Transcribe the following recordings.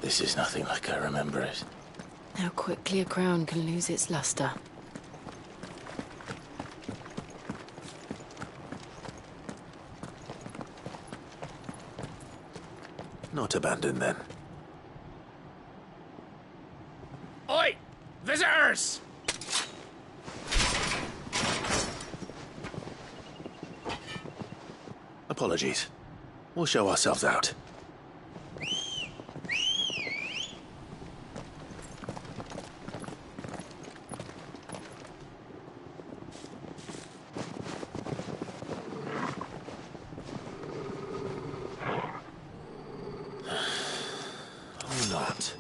This is nothing like I remember it. How quickly a crown can lose its luster. Not abandoned, then. Oi! Visitors! Apologies. We'll show ourselves out. Or not.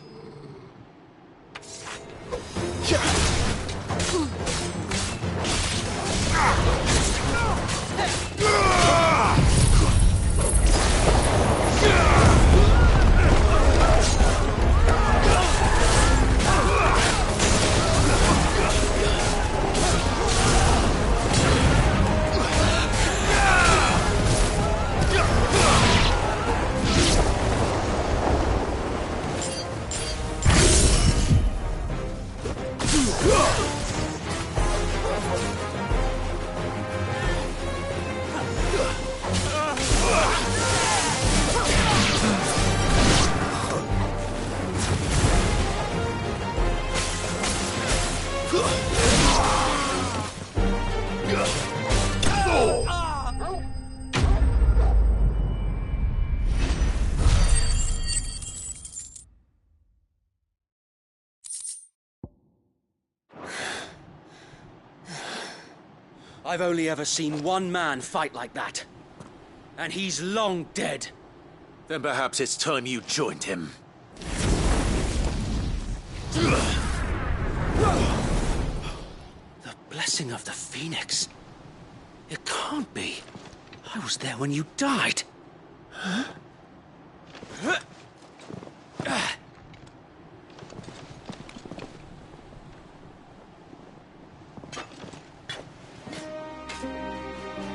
I've only ever seen one man fight like that. And he's long dead. Then perhaps it's time you joined him. The blessing of the Phoenix. It can't be. I was there when you died. Huh?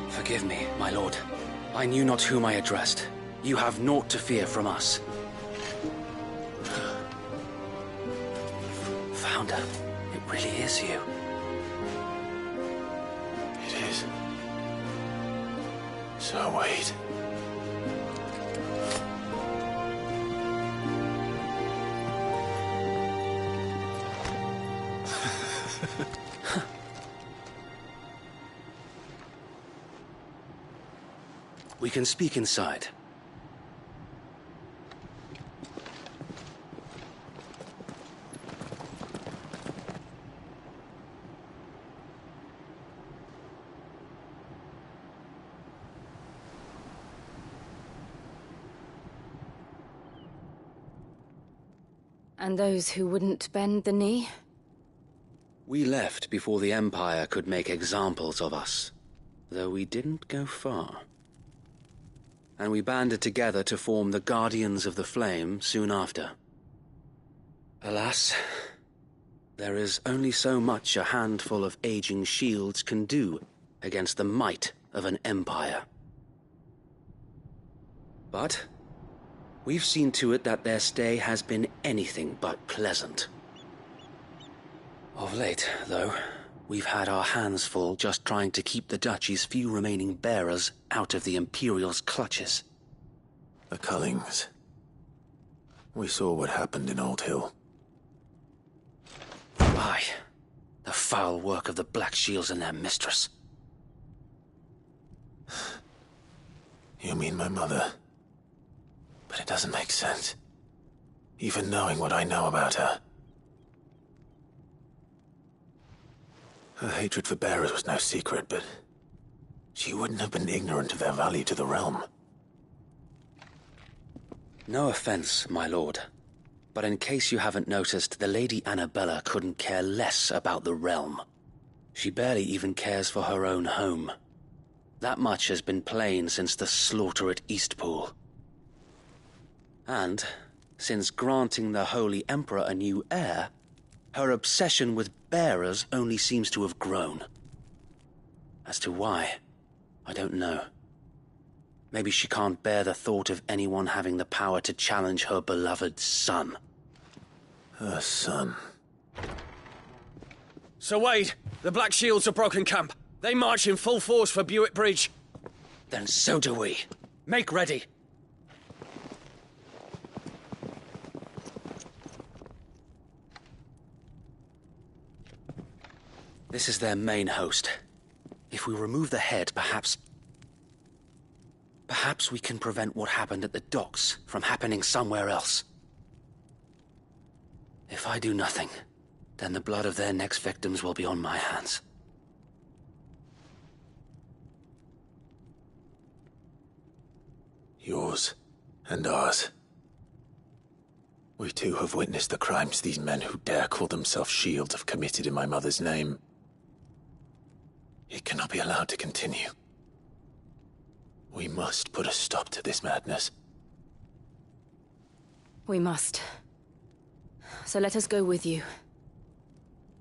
Forgive me, my lord. I knew not whom I addressed. You have naught to fear from us. Founder, it really is you. It is. So wait. We can speak inside. And those who wouldn't bend the knee? We left before the Empire could make examples of us, though we didn't go far. And we banded together to form the Guardians of the Flame soon after. Alas, there is only so much a handful of aging shields can do against the might of an empire. But we've seen to it that their stay has been anything but pleasant. Of late, though, we've had our hands full just trying to keep the Duchy's few remaining bearers out of the Imperial's clutches. The Cullings. We saw what happened in Old Hill. Aye. The foul work of the Black Shields and their mistress. You mean my mother? But it doesn't make sense. Even knowing what I know about her. Her hatred for bearers was no secret, but she wouldn't have been ignorant of their value to the realm. No offense, my lord, but in case you haven't noticed, the Lady Annabella couldn't care less about the realm. She barely even cares for her own home. That much has been plain since the slaughter at Eastpool. And, since granting the Holy Emperor a new heir, her obsession with bearers only seems to have grown. As to why, I don't know. Maybe she can't bear the thought of anyone having the power to challenge her beloved son. Her son. Sir Wade, the Black Shields have broken camp. They march in full force for Buick Bridge. Then so do we. Make ready. This is their main host. If we remove the head, perhaps we can prevent what happened at the docks from happening somewhere else. If I do nothing, then the blood of their next victims will be on my hands. Yours and ours. We too have witnessed the crimes these men who dare call themselves Shields have committed in my mother's name. It cannot be allowed to continue. We must put a stop to this madness. We must. So let us go with you.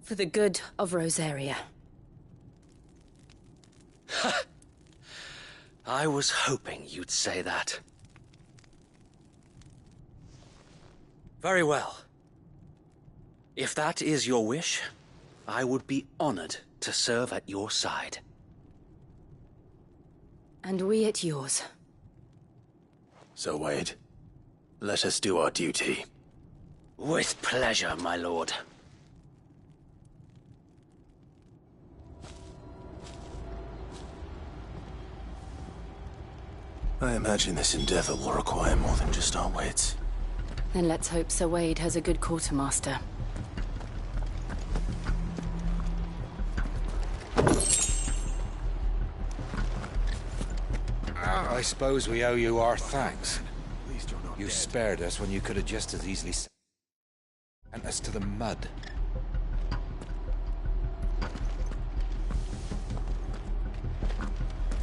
For the good of Rosaria. I was hoping you'd say that. Very well. If that is your wish, I would be honored to serve at your side. And we at yours. So, Wade, let us do our duty. With pleasure, my lord. I imagine this endeavor will require more than just our wits. Then let's hope Sir Wade has a good quartermaster. I suppose we owe you our thanks. You spared us when you could have just as easily sent us to the mud.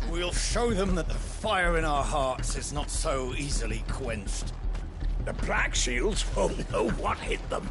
We'll show them that the fire in our hearts is not so easily quenched. The Black Shields won't know what hit them.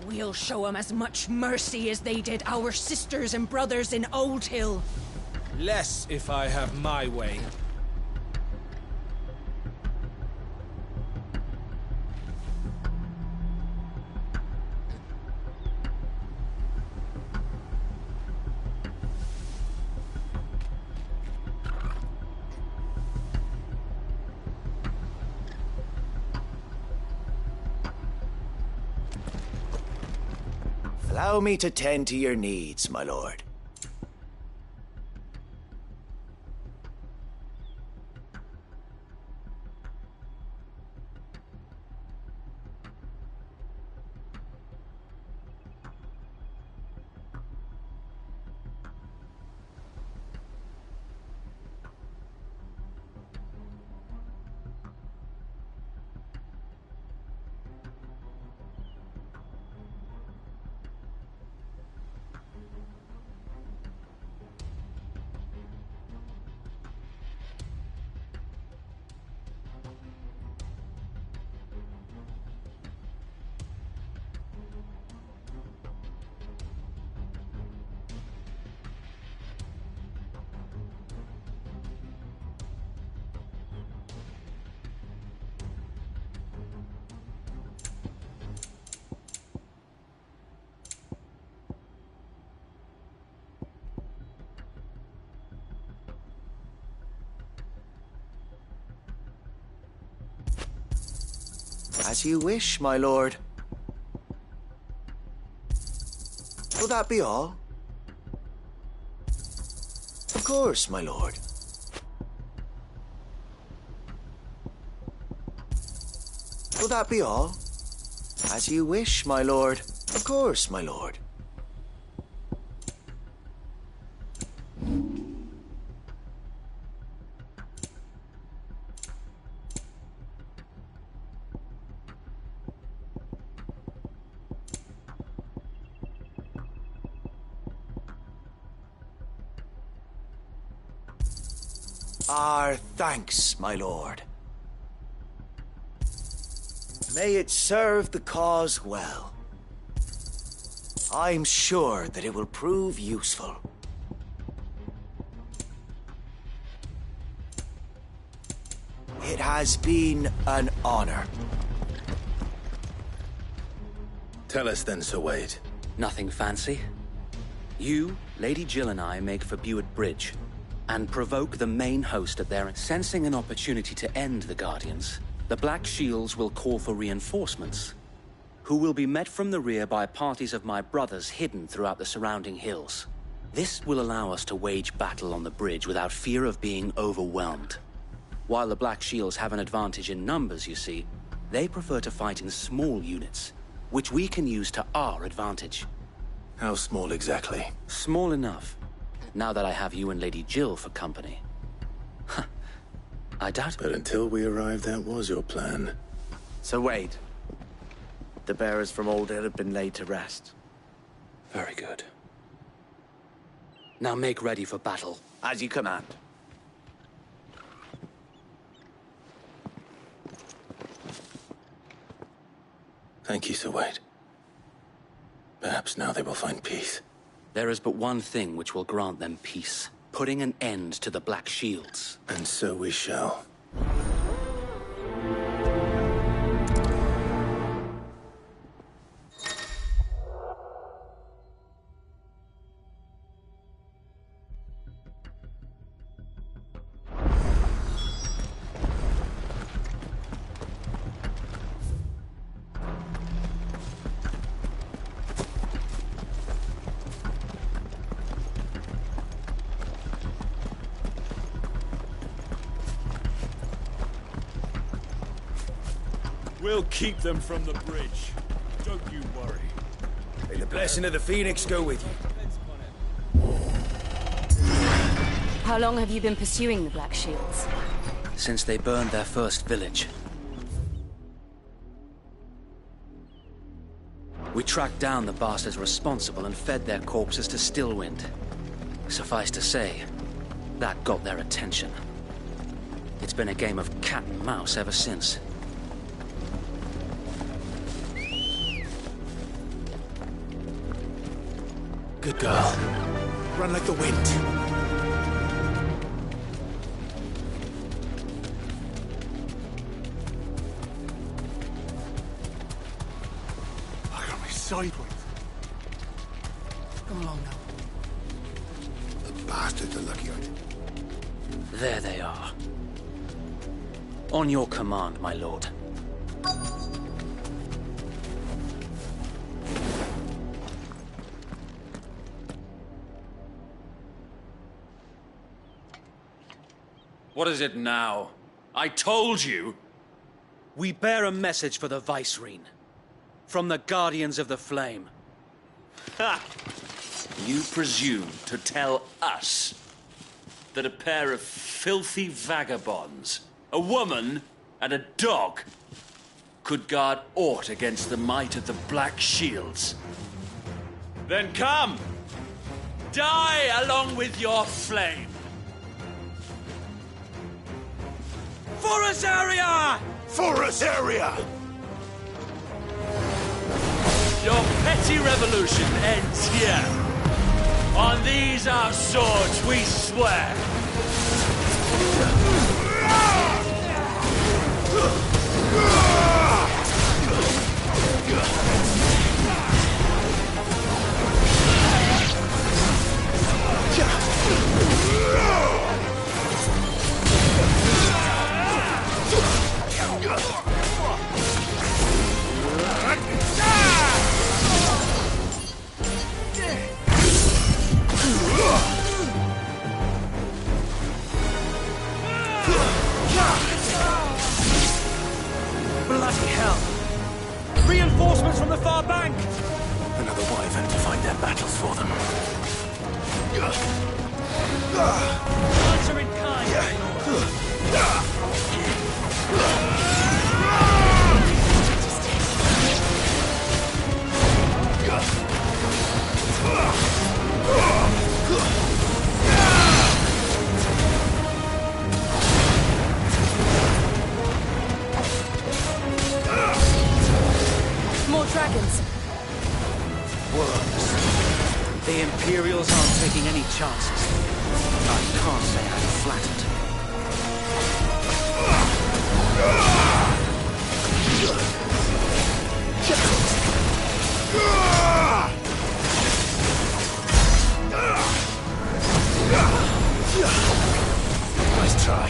We'll show 'em as much mercy as they did our sisters and brothers in Old Hill. Less if I have my way. Allow me to tend to your needs, my lord. As you wish, my lord. Will that be all? course, my lord. Will that be all? As you wish, my lord. Of course, my lord. Our thanks, my lord. May it serve the cause well. I'm sure that it will prove useful. It has been an honor. Tell us then, Sir Wade. Nothing fancy. You, Lady Jill and I make for Buett Bridge and provoke the main host at their... Sensing an opportunity to end the Guardians, the Black Shields will call for reinforcements, who will be met from the rear by parties of my brothers hidden throughout the surrounding hills. This will allow us to wage battle on the bridge without fear of being overwhelmed. While the Black Shields have an advantage in numbers, you see, they prefer to fight in small units, which we can use to our advantage. How small exactly? Small enough, now that I have you and Lady Jill for company. I doubt... But until we arrived, that was your plan. Sir Wade, the bearers from Old Hill have been laid to rest. Very good. Now make ready for battle. As you command. Thank you, Sir Wade. Perhaps now they will find peace. There is but one thing which will grant them peace. Putting an end to the Black Shields. And so we shall. We'll keep them from the bridge. Don't you worry. May the blessing of the Phoenix go with you. How long have you been pursuing the Black Shields? Since they burned their first village. We tracked down the bastards responsible and fed their corpses to Stillwind. Suffice to say, that got their attention. It's been a game of cat and mouse ever since. Good girl. Run like the wind. I got me sideways. Come along now. The bastards are lucky I did. There they are. On your command, my lord. What is it now? I told you! We bear a message for the Vicereine. From the Guardians of the Flame. Ha! You presume to tell us that a pair of filthy vagabonds, a woman and a dog, could guard aught against the might of the Black Shields? Then come! Die along with your flame! For us area! For us area! Your petty revolution ends here. On these our swords we swear. from the far bank! Another wyvern to find their battles for them. Answer in kind! More dragons. Worms. The Imperials aren't taking any chances. I can't say I'm flattered. Nice try.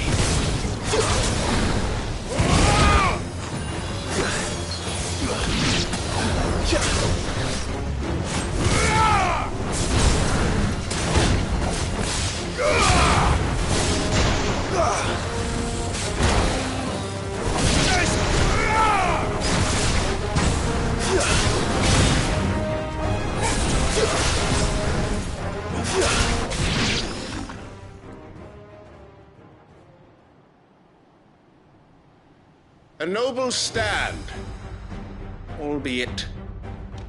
A noble stand, albeit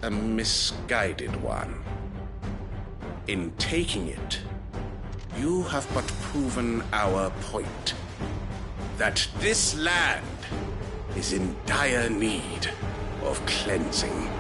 a misguided one. In taking it, you have but proven our point. That this land is in dire need of cleansing.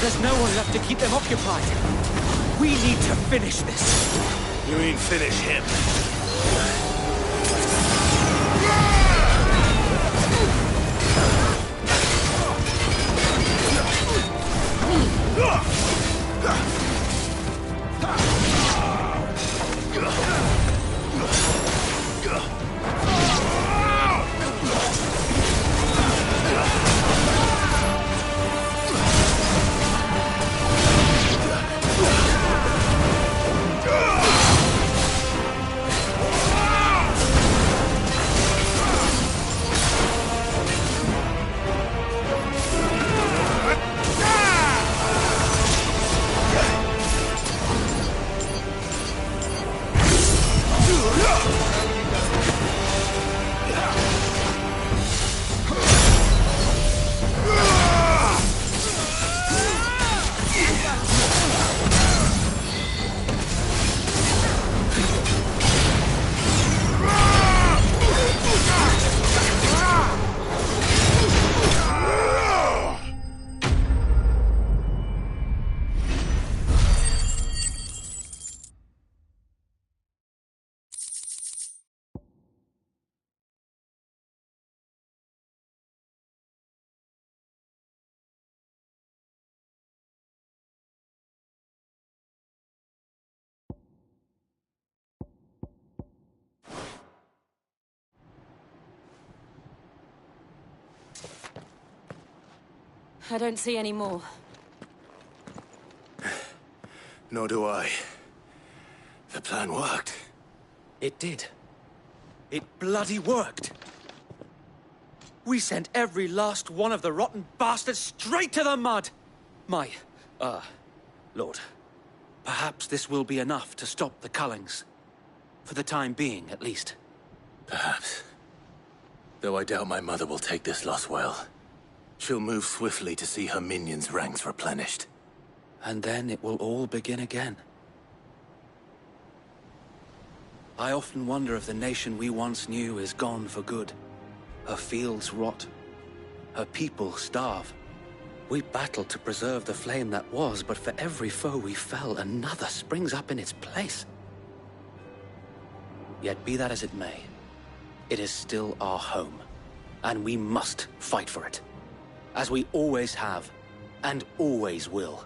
There's no one left to keep them occupied. We need to finish this. You mean finish him? I don't see any more. Nor do I. The plan worked. It did. It bloody worked. We sent every last one of the rotten bastards straight to the mud. My, Lord, Perhaps this will be enough to stop the Cullings. For the time being, at least. Perhaps. Though I doubt my mother will take this loss well. She'll move swiftly to see her minions' ranks replenished. And then it will all begin again. I often wonder if the nation we once knew is gone for good. Her fields rot. Her people starve. We battled to preserve the flame that was, but for every foe we fell, another springs up in its place. Yet be that as it may, it is still our home, and we must fight for it. As we always have, and always will.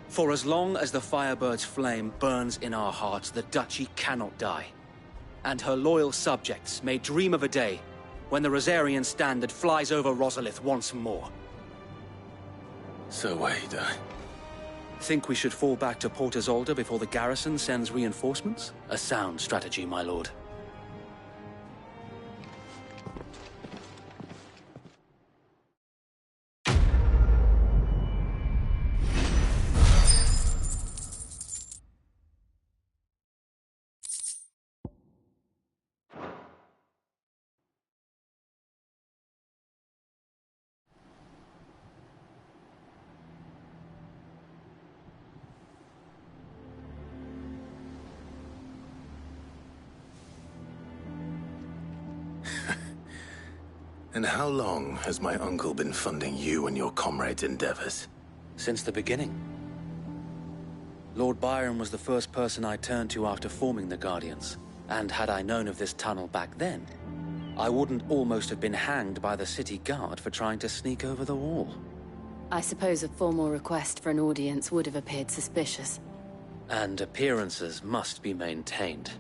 For as long as the Firebird's flame burns in our hearts, the Duchy cannot die. And her loyal subjects may dream of a day when the Rosarian standard flies over Rosalith once more. So Wade, Think we should fall back to Port Isolde before the garrison sends reinforcements? A sound strategy, my lord. And how long has my uncle been funding you and your comrades' endeavors? Since the beginning. Lord Byron was the first person I turned to after forming the Guardians. And had I known of this tunnel back then, I wouldn't almost have been hanged by the city guard for trying to sneak over the wall. I suppose a formal request for an audience would have appeared suspicious. And appearances must be maintained.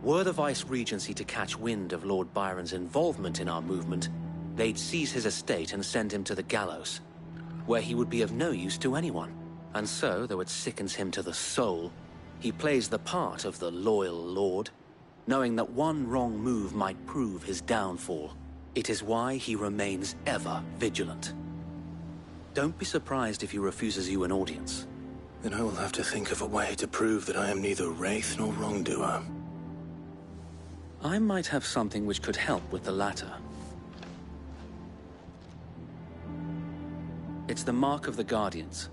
Were the Vice-Regency to catch wind of Lord Byron's involvement in our movement, they'd seize his estate and send him to the gallows, where he would be of no use to anyone. And so, though it sickens him to the soul, he plays the part of the loyal lord, knowing that one wrong move might prove his downfall. It is why he remains ever vigilant. Don't be surprised if he refuses you an audience. Then I will have to think of a way to prove that I am neither wraith nor wrongdoer. I might have something which could help with the latter. It's the mark of the Guardians.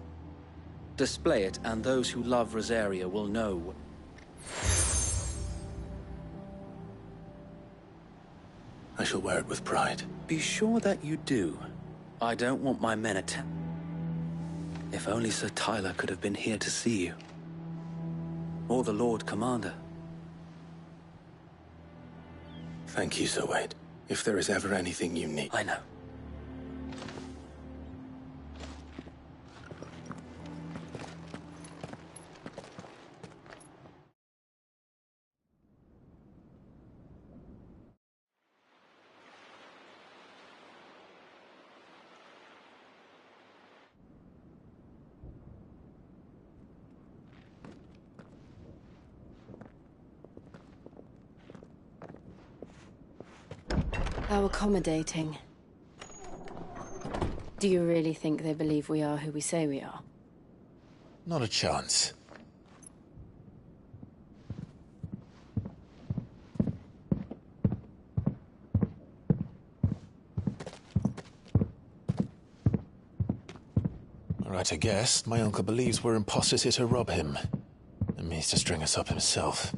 Display it, and those who love Rosaria will know. I shall wear it with pride. Be sure that you do. I don't want my men If only Sir Tyler could have been here to see you. Or the Lord Commander. Thank you, Sir Wade. If there is ever anything you need... I know. How accommodating. Do you really think they believe we are who we say we are? Not a chance. Right, I guess. My uncle believes we're imposters here to rob him. And means to string us up himself.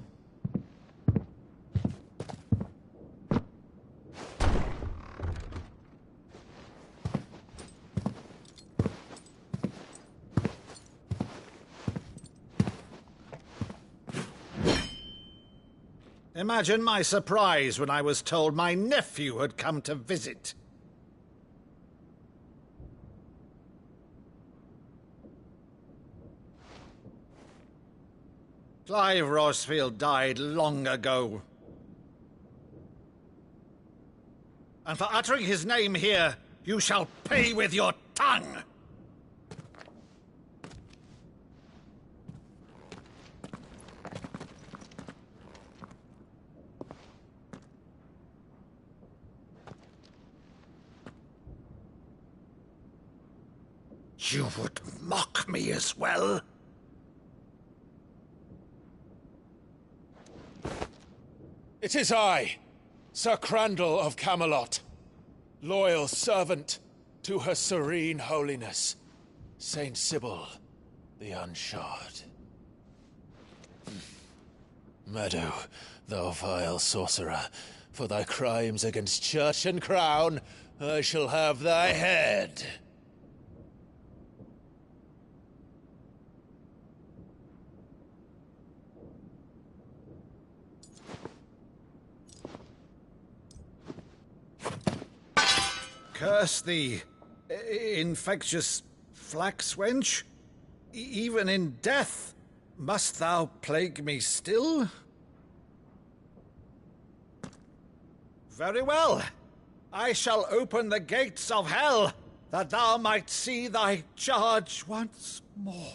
Imagine my surprise when I was told my nephew had come to visit. Clive Rosfield died long ago. And for uttering his name here, you shall pay with your tongue! You would mock me as well? It is I, Sir Crandall of Camelot, loyal servant to Her Serene Holiness, Saint Sybil the Unshod. Meadow, thou vile sorcerer, for thy crimes against church and crown, I shall have thy head. Curse thee, infectious flax wench. Even in death, must thou plague me still? Very well. I shall open the gates of hell, that thou might see thy charge once more.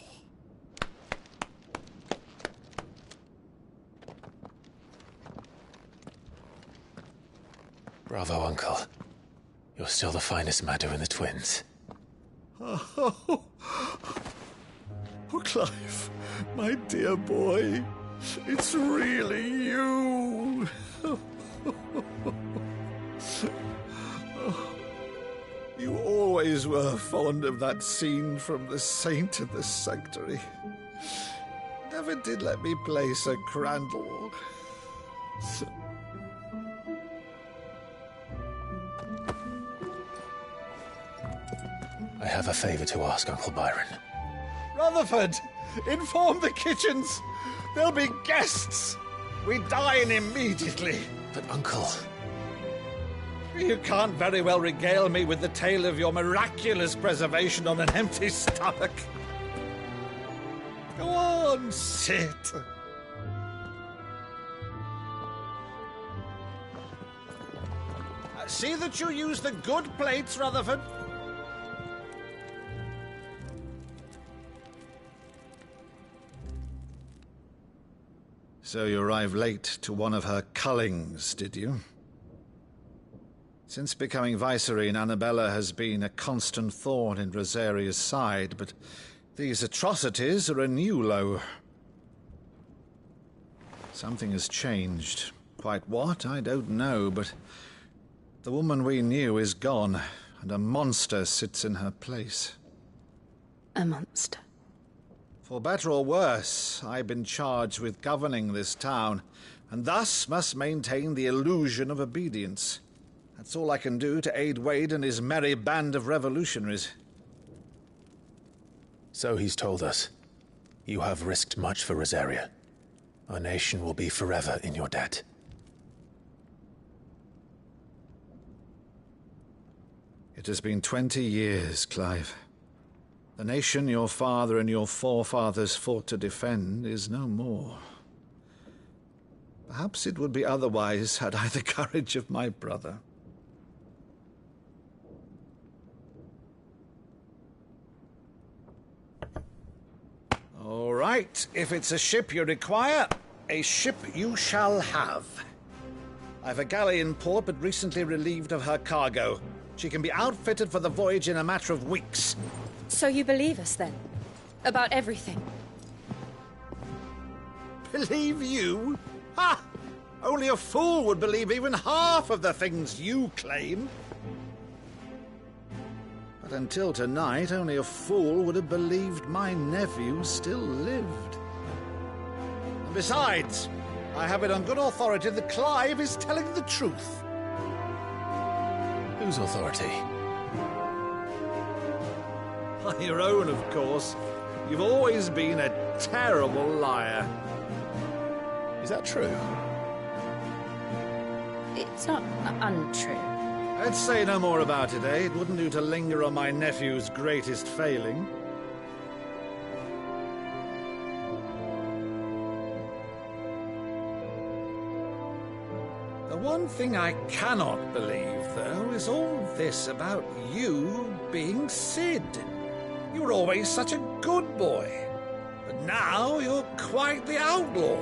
Bravo, Uncle. You're still the finest Maddo in the twins. Oh, Clive, my dear boy, it's really you. You always were fond of that scene from The Saint of the Sanctuary. Never did let me play Sir Crandall. I have a favor to ask, Uncle Byron. Rutherford, inform the kitchens. There'll be guests. We dine immediately. But, Uncle... You can't very well regale me with the tale of your miraculous preservation on an empty stomach. Go on, sit. See that you use the good plates, Rutherford. So you arrived late to one of her cullings, did you? Since becoming Vicereine, Annabella has been a constant thorn in Rosaria's side, but these atrocities are a new low. Something has changed. Quite what, I don't know, but the woman we knew is gone, and a monster sits in her place. A monster? For better or worse, I've been charged with governing this town, and thus must maintain the illusion of obedience. That's all I can do to aid Wade and his merry band of revolutionaries. So he's told us. You have risked much for Rosaria. Our nation will be forever in your debt. It has been 20 years, Clive. The nation your father and your forefathers fought to defend is no more. Perhaps it would be otherwise had I the courage of my brother. All right, if it's a ship you require, a ship you shall have. I've a galley in port, but recently relieved of her cargo. She can be outfitted for the voyage in a matter of weeks. So you believe us, then? About everything? Believe you? Ha! Only a fool would believe even half of the things you claim. But until tonight, only a fool would have believed my nephew still lived. And besides, I have it on good authority that Clive is telling the truth. Whose authority? Your own, of course. You've always been a terrible liar. Is that true? It's not untrue. Let's say no more about it, eh? It wouldn't do to linger on my nephew's greatest failing. The one thing I cannot believe, though, is all this about you being Sid. You were always such a good boy, but now you're quite the outlaw.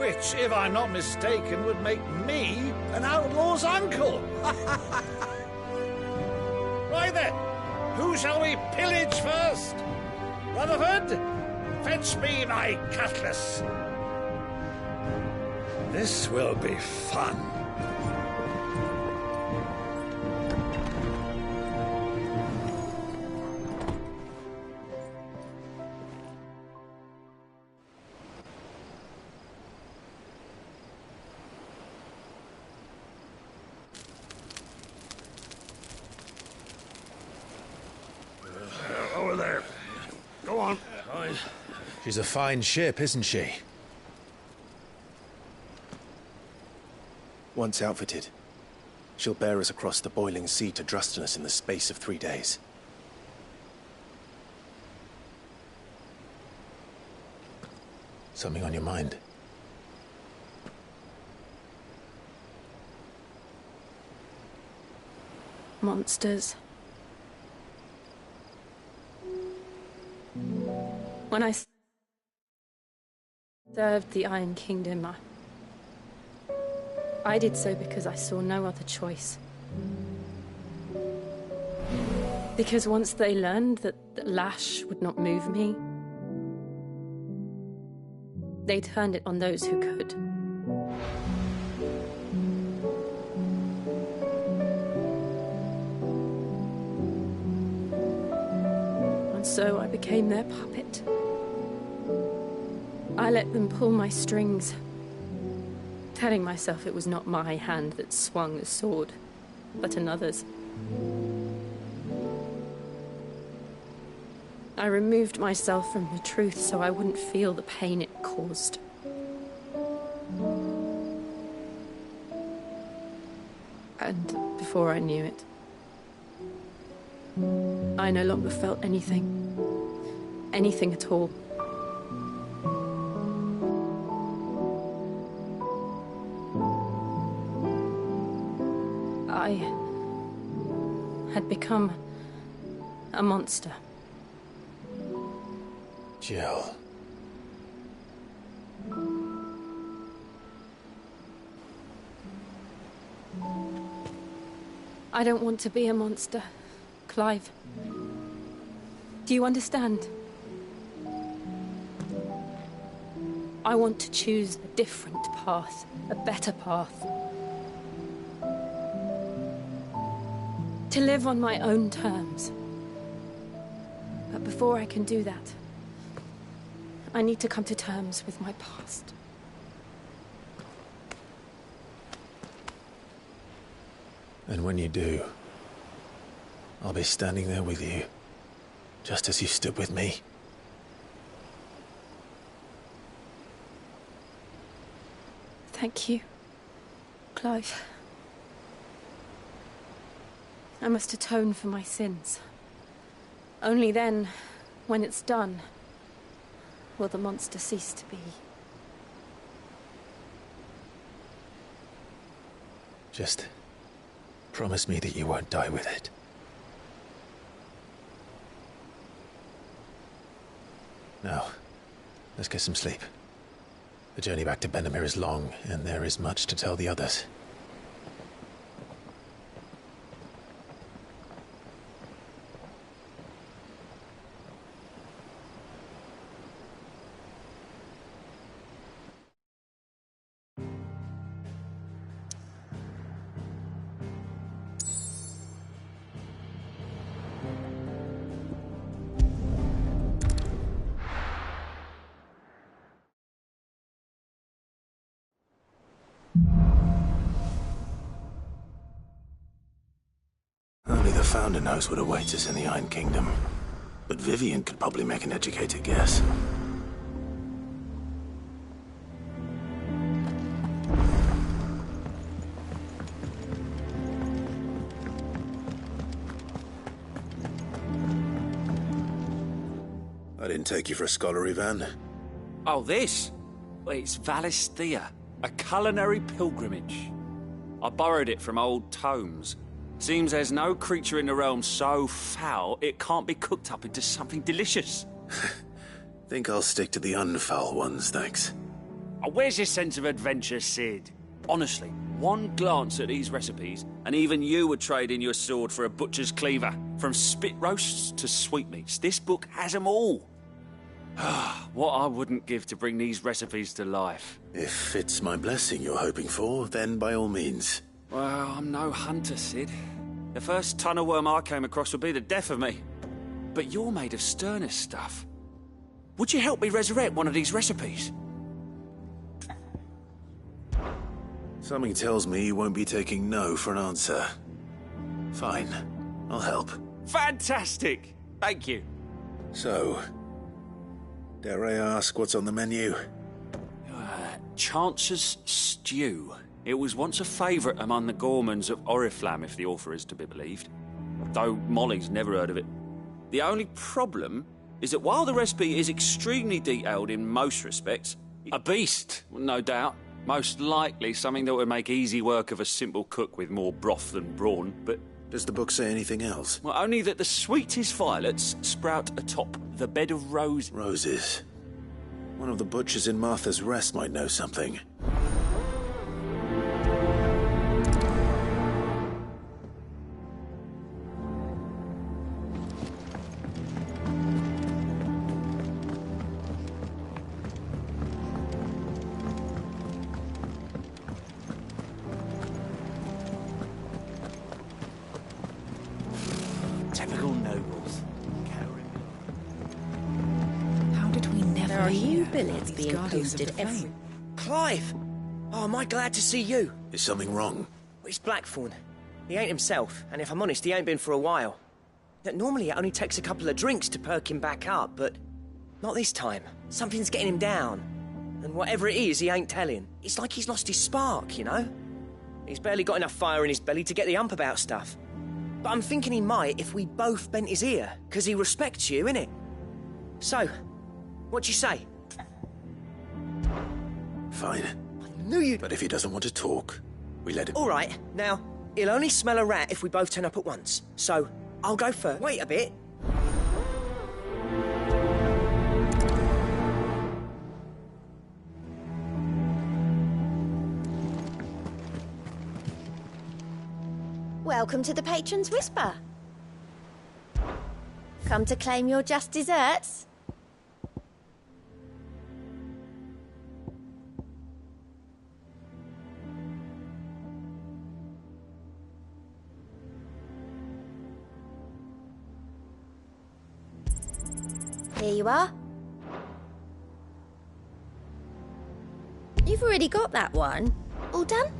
Which, if I'm not mistaken, would make me an outlaw's uncle. Right then, who shall we pillage first? Rutherford, fetch me my cutlass. This will be fun. Over there. Go on. She's a fine ship, isn't she? Once outfitted, she'll bear us across the boiling sea to Drustinus in the space of 3 days. Something on your mind? Monsters. When I served the Iron Kingdom, I did so because I saw no other choice. Because once they learned that Lash would not move me, they turned it on those who could. And so I became their puppet. I let them pull my strings, telling myself it was not my hand that swung the sword, but another's. I removed myself from the truth so I wouldn't feel the pain it caused. And before I knew it, I no longer felt anything. Anything at all. I had become a monster. Jill. I don't want to be a monster, Clive. Do you understand? I want to choose a different path, a better path. To live on my own terms. But before I can do that, I need to come to terms with my past. And when you do, I'll be standing there with you, just as you stood with me. Thank you, Clive. I must atone for my sins. Only then, when it's done, will the monster cease to be. Just promise me that you won't die with it. Now, let's get some sleep. The journey back to Benamir is long, and there is much to tell the others. Only the Founder knows what awaits us in the Iron Kingdom. But Vivian could probably make an educated guess. I didn't take you for a scholarly van. Oh, this? Well, it's Valisthea, a culinary pilgrimage. I borrowed it from old tomes. Seems there's no creature in the realm so foul it can't be cooked up into something delicious. Think I'll stick to the unfoul ones, thanks. Oh, where's your sense of adventure, Sid? Honestly, one glance at these recipes, and even you would trade in your sword for a butcher's cleaver. From spit roasts to sweetmeats, this book has them all. What I wouldn't give to bring these recipes to life. If it's my blessing you're hoping for, then by all means. Well, I'm no hunter, Sid. The first tunnel worm I came across would be the death of me. But you're made of sterner stuff. Would you help me resurrect one of these recipes? Something tells me you won't be taking no for an answer. Fine, I'll help. Fantastic! Thank you. So, dare I ask what's on the menu? Chance's Stew. It was once a favourite among the gourmands of Oriflamme, if the author is to be believed. Though Molly's never heard of it. The only problem is that while the recipe is extremely detailed in most respects, a beast, no doubt. Most likely something that would make easy work of a simple cook with more broth than brawn, but... Does the book say anything else? Well, only that the sweetest violets sprout atop the bed of roses. Roses. One of the butchers in Martha's Rest might know something. Typical nobles. How did we never There are hear new billets about these being Guardians of posted the every... Flame? Clive! Oh, am I glad to see you? Is something wrong? Well, it's Blackthorn. He ain't himself, and if I'm honest, he ain't been for a while. Now, normally it only takes a couple of drinks to perk him back up, but not this time. Something's getting him down. And whatever it is, he ain't telling. It's like he's lost his spark, you know? He's barely got enough fire in his belly to get the ump about stuff. But I'm thinking he might if we both bent his ear, because he respects you, innit? So, what do you say? Fine. I knew you'd... But if he doesn't want to talk, we let him... All right, now, he'll only smell a rat if we both turn up at once. So, I'll go first. Wait a bit. Welcome to the Patron's Whisper. Come to claim your just desserts? Here you are. You've already got that one. All done?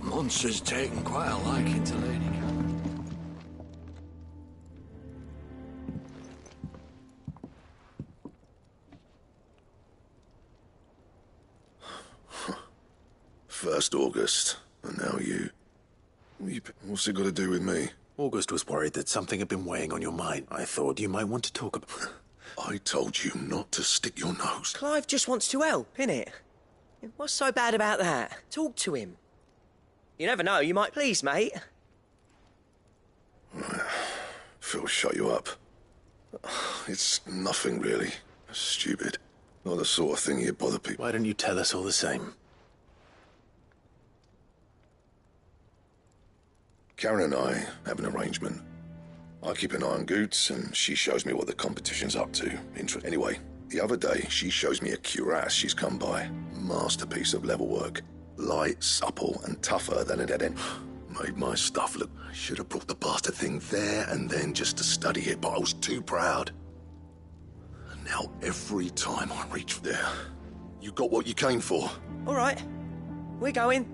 Monster's taken quite a liking to Lady Cameron. First August, and now you. What's it got to do with me? August was worried that something had been weighing on your mind. I thought you might want to talk about... I told you not to stick your nose. Clive just wants to help, innit? What's so bad about that? Talk to him. You never know, you might please, mate. Phil, shut you up. It's nothing, really. Stupid. Not the sort of thing you'd bother people. Why don't you tell us all the same? Karen and I have an arrangement. I keep an eye on Goots, and she shows me what the competition's up to. Anyway, the other day, she shows me a cuirass she's come by. Masterpiece of level work. Light, supple, and tougher than a dead end. Made my stuff look... I should have brought the bastard thing there and then just to study it, but I was too proud. And now every time I reach there, you got what you came for. All right, we're going.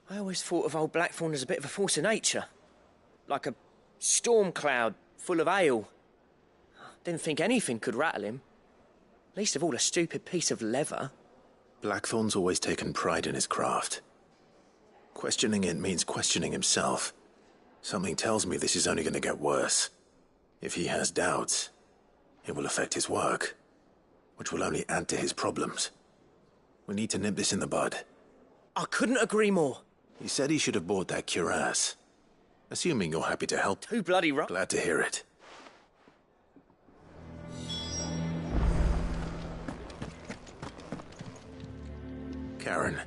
I always thought of old Blackthorn as a bit of a force of nature. Like a storm cloud full of ale. Didn't think anything could rattle him. Least of all a stupid piece of leather. Blackthorn's always taken pride in his craft. Questioning it means questioning himself. Something tells me this is only going to get worse. If he has doubts, it will affect his work, which will only add to his problems. We need to nip this in the bud. I couldn't agree more. He said he should have bought that cuirass. Assuming you're happy to help. Too bloody right. Glad to hear it. Karen,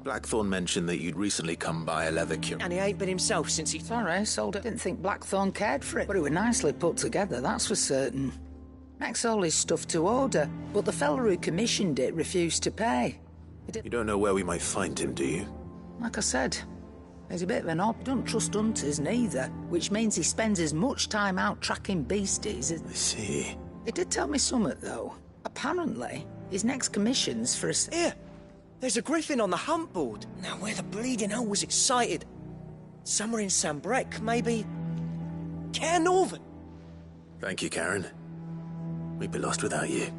Blackthorn mentioned that you'd recently come by a leather cuirass. And he ain't been himself since he... Sorry, sold it. Didn't think Blackthorn cared for it, but it was nicely put together, that's for certain. Makes all his stuff to order, but the fella who commissioned it refused to pay. You don't know where we might find him, do you? Like I said, he's a bit of an odd. Don't trust hunters neither, which means he spends as much time out tracking beasties as... I see. He did tell me something, though. Apparently, his next commission's for a... Here! There's a griffin on the hunt board. Now, where the bleeding hell was excited? Somewhere in Sambrec, maybe... Care Northern. Thank you, Karen. We'd be lost without you.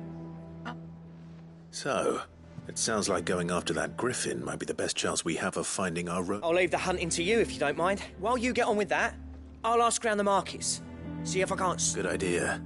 So, it sounds like going after that griffin might be the best chance we have of finding our road. I'll leave the hunting to you if you don't mind. While you get on with that, I'll ask around the markets. See if I can't... Good idea.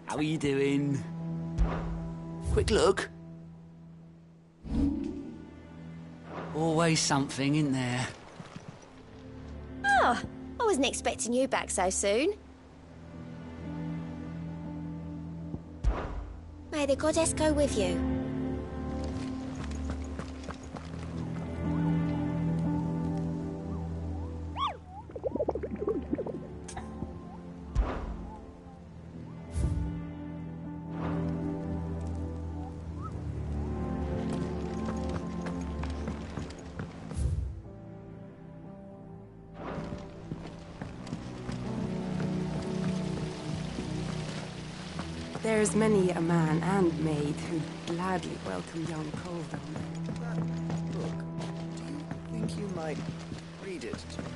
How are you doing? Quick look. Always something, isn't there? Oh, I wasn't expecting you back so soon. May the goddess go with you. There's many a man and maid who'd gladly welcome young Colvin. That book, do you think you might read it to me?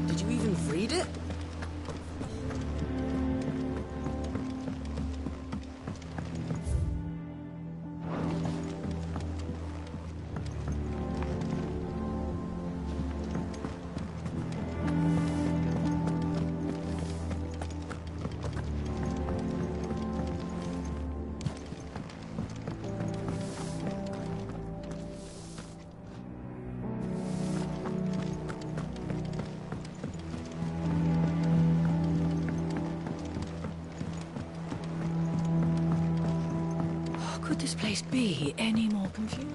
Did you even read it? Could this place be any more confusing?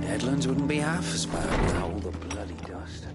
Headlands wouldn't be half as bad without all the bloody dust.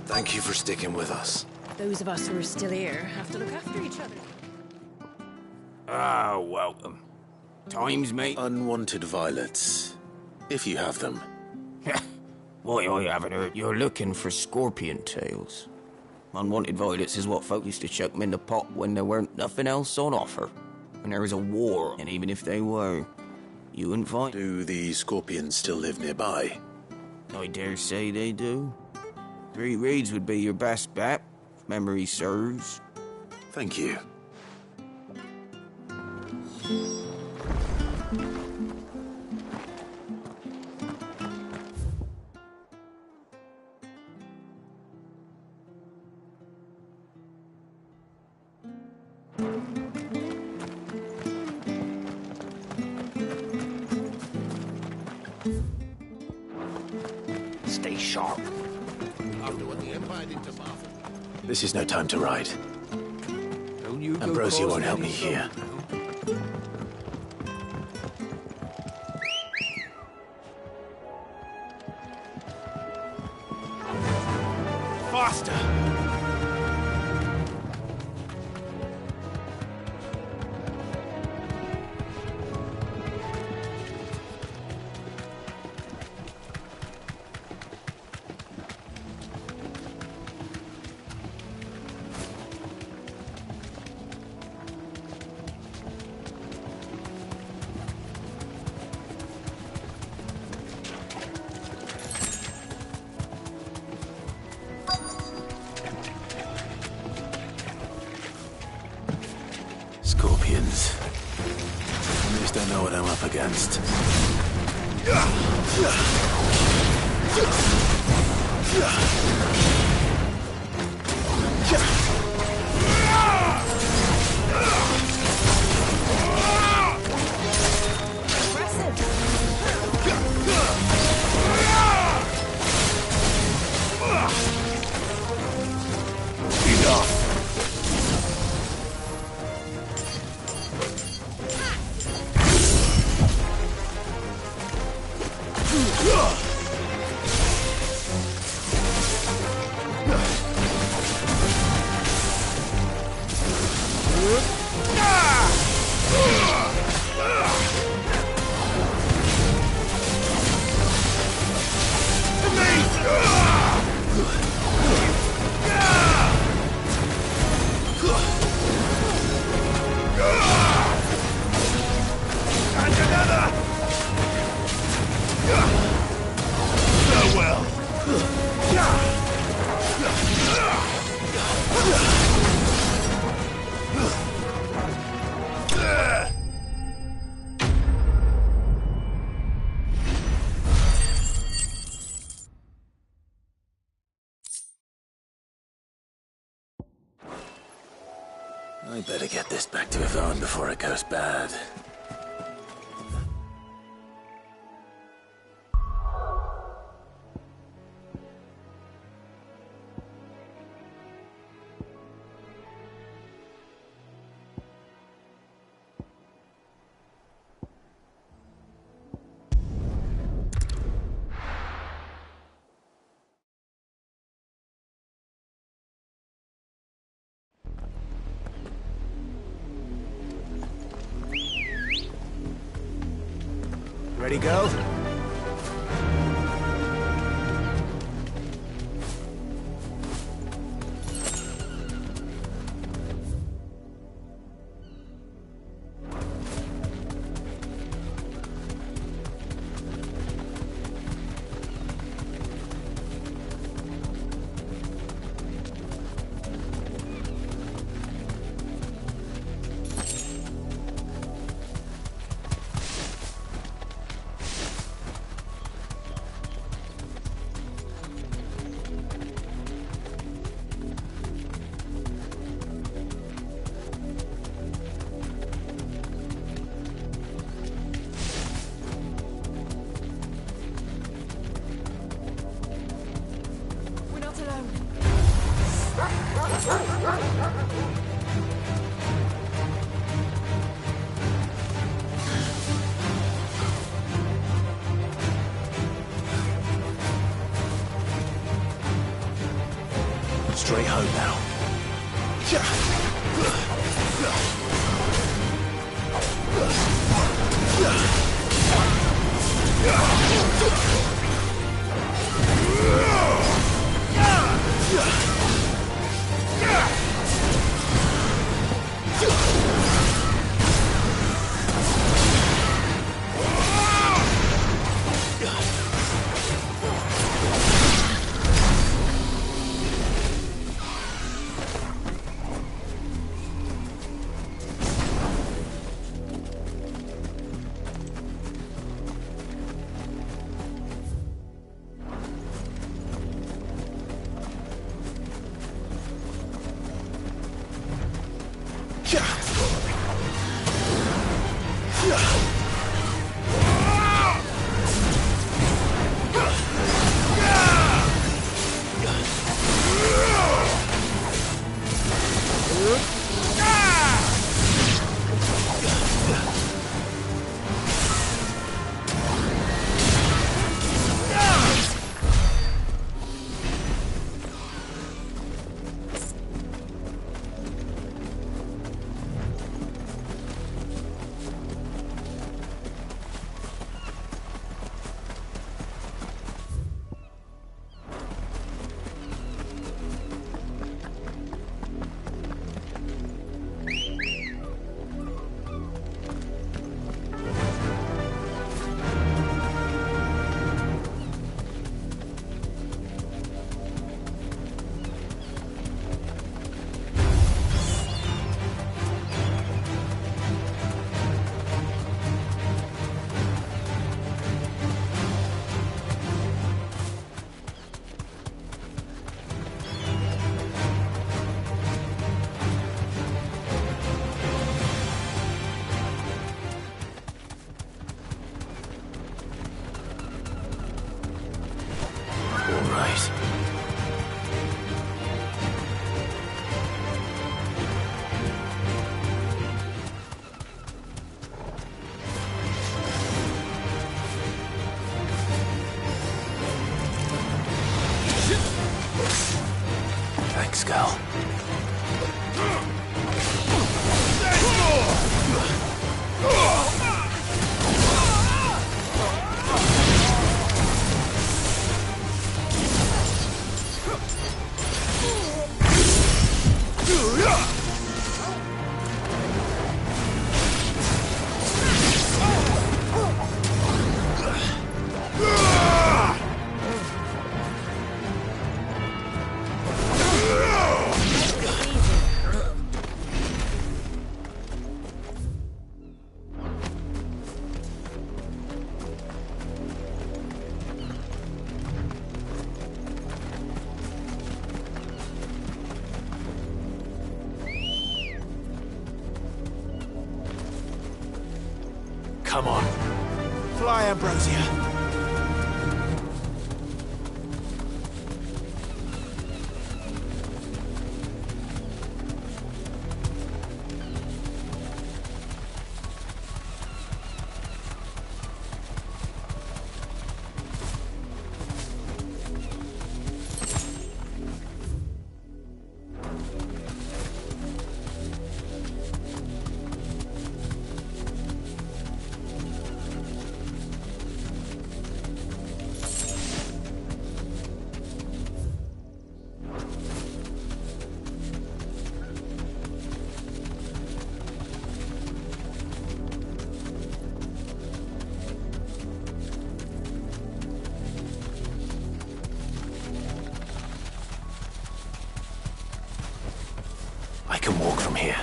Thank you for sticking with us. Those of us who are still here have to look after each other. Ah, welcome. Times, mate. Unwanted violets, if you have them. Why, I haven't heard. You're looking for scorpion tails. Unwanted violets is what folk used to chuck them in the pot when there weren't nothing else on offer. When there was a war, and even if they were, you wouldn't find... Do the scorpions still live nearby? I dare say they do. 3 reeds would be your best bet, if memory serves. Thank you. Stay sharp. This is no time to ride. Ambrosia won't help me here. Faster! Scorpions. At least I know what I'm up against. I better get this back to Yvonne before it goes bad. Ready, go? Straight home now. Thanks, Gal. fly, Ambrosia. I can walk from here.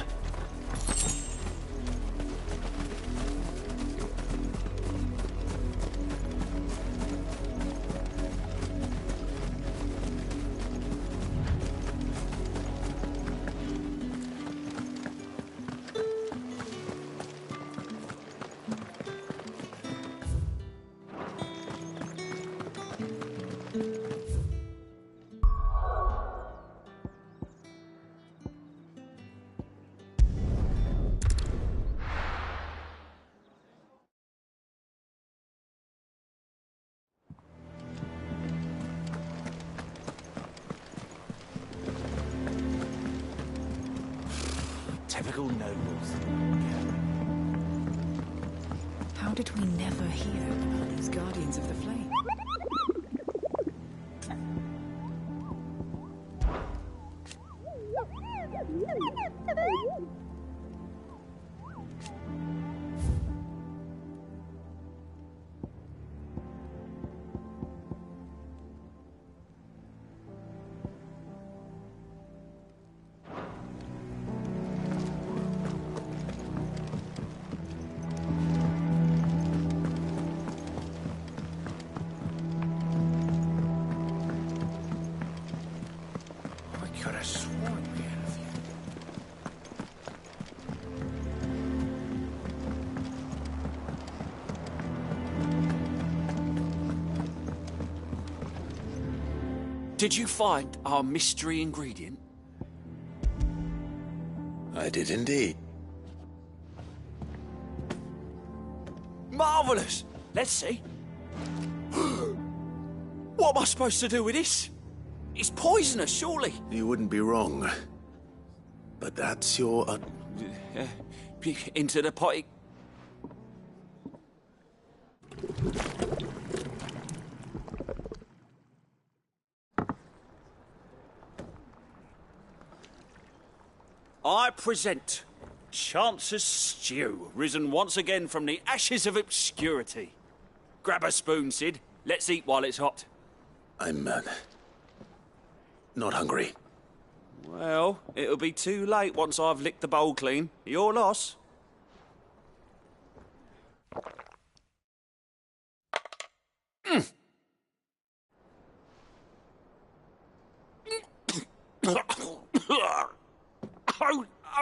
Typical nobles. How did we never hear about these Guardians of the Flame? Did you find our mystery ingredient? I did indeed. Marvellous! Let's see. What am I supposed to do with this? It's poisonous, surely. You wouldn't be wrong. But that's your... Into the potty. I present Chance's Stew, risen once again from the ashes of obscurity. Grab a spoon, Sid. Let's eat while it's hot. I'm, not hungry. Well, it'll be too late once I've licked the bowl clean. Your loss.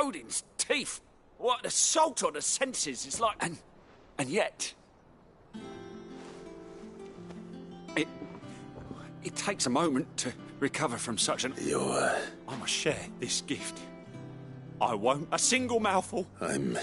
Odin's teeth. What an assault on the senses. It's like... And yet... It takes a moment to recover from such an... I must share this gift. I won't. A single mouthful. I'm...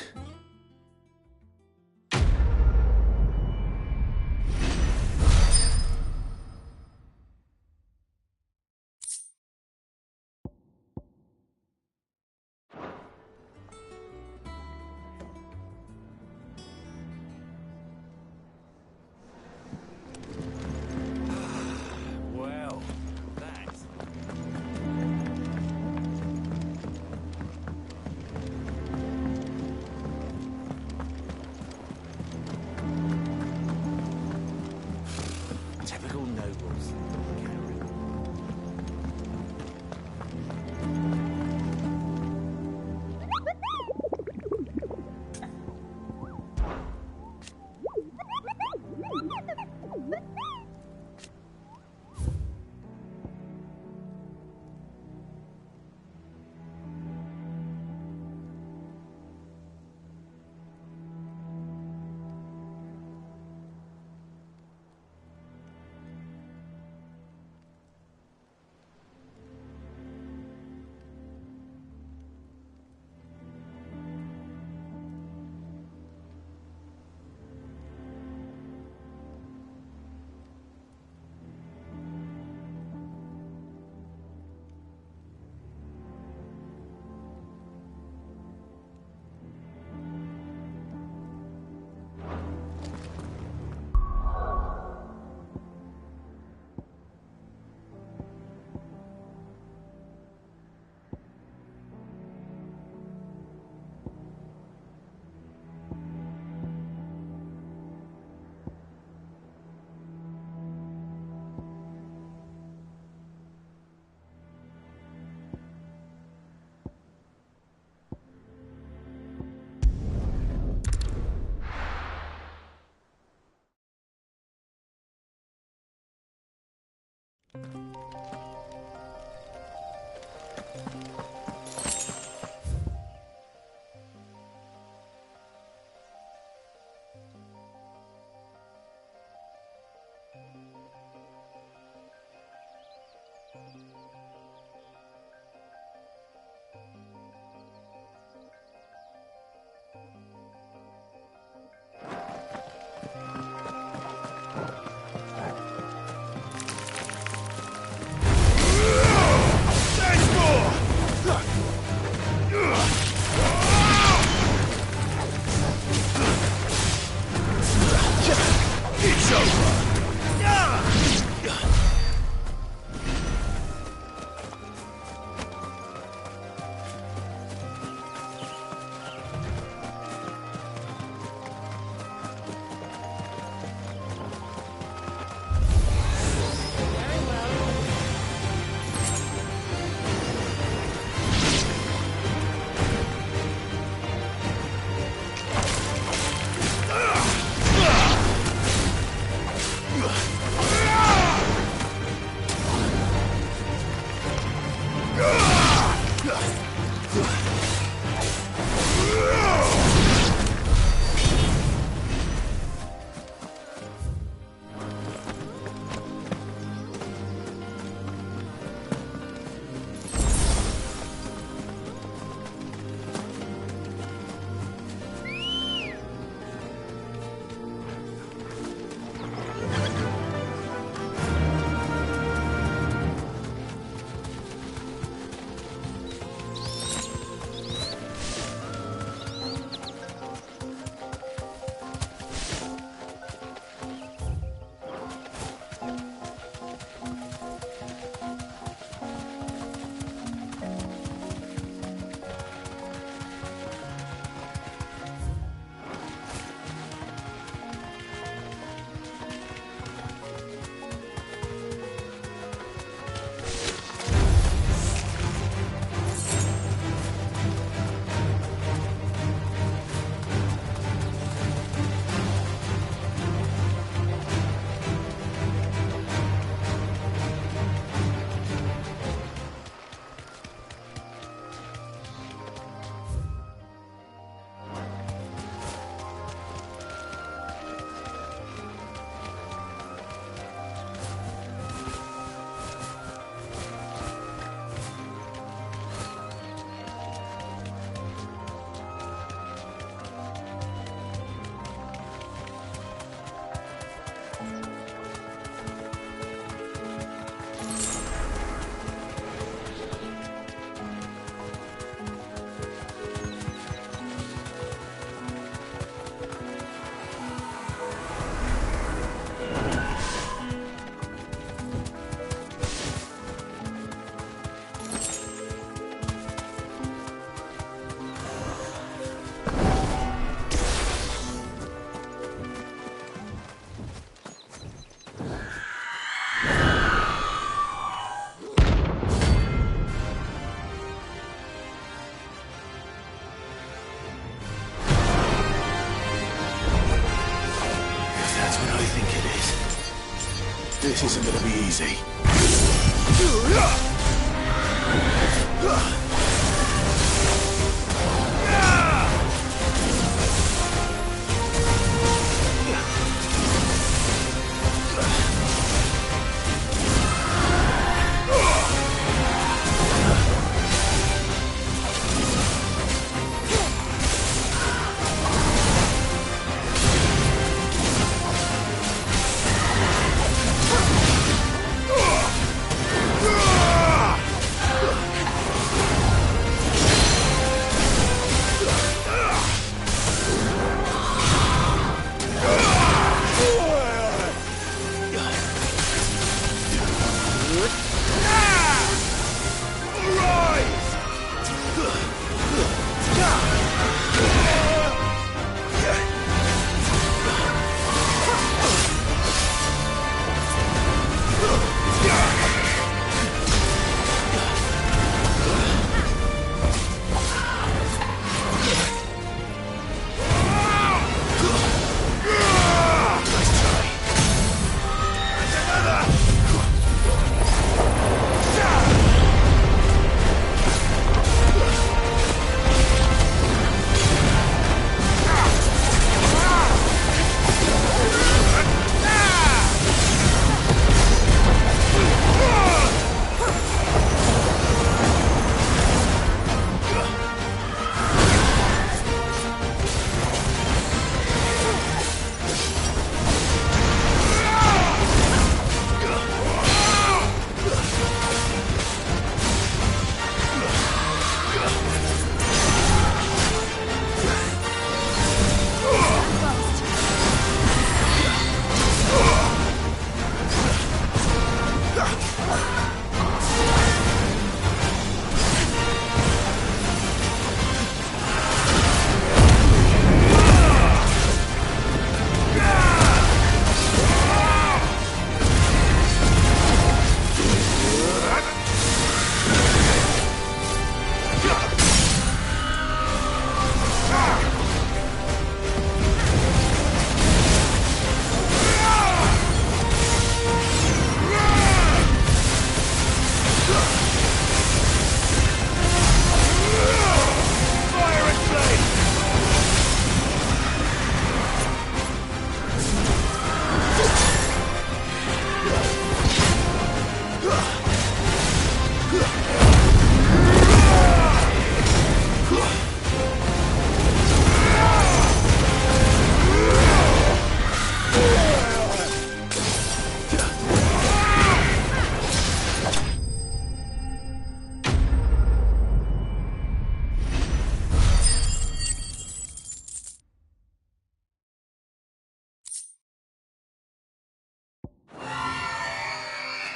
This isn't gonna be easy.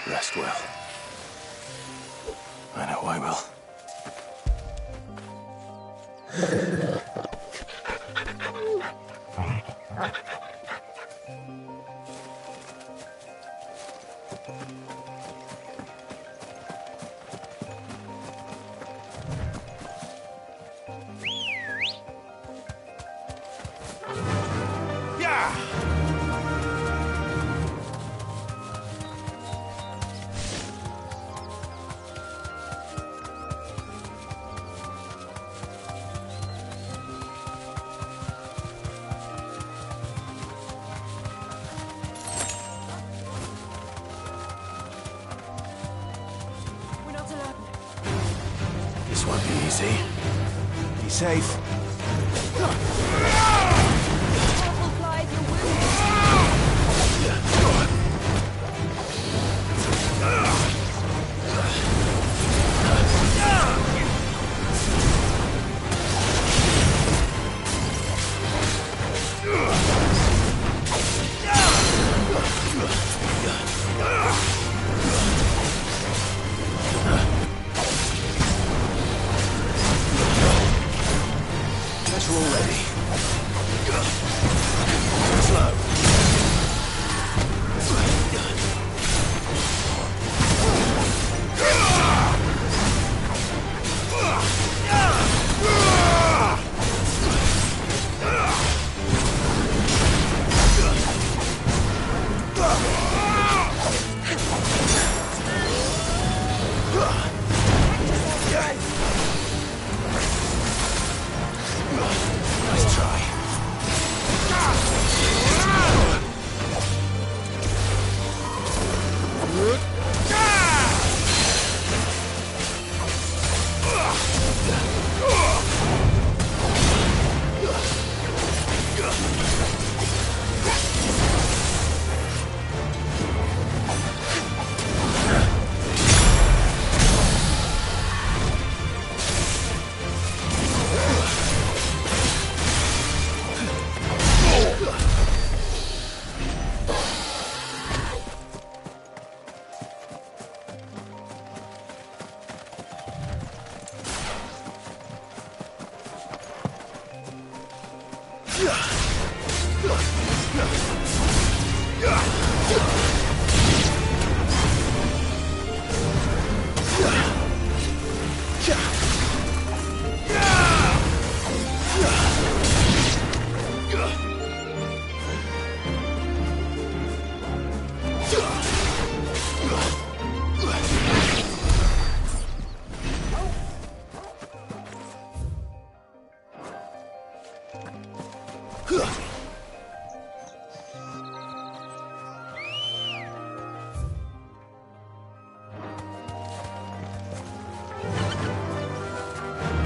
Rest well. I know I will. This won't be easy. Be safe.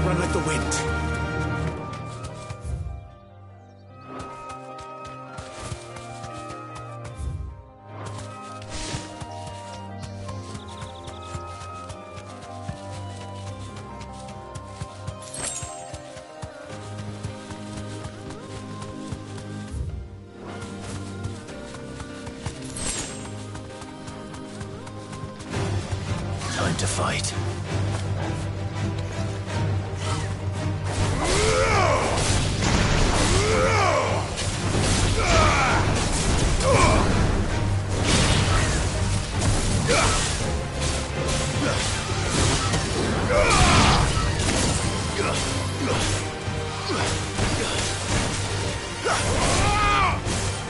Run like the wind. Time to fight.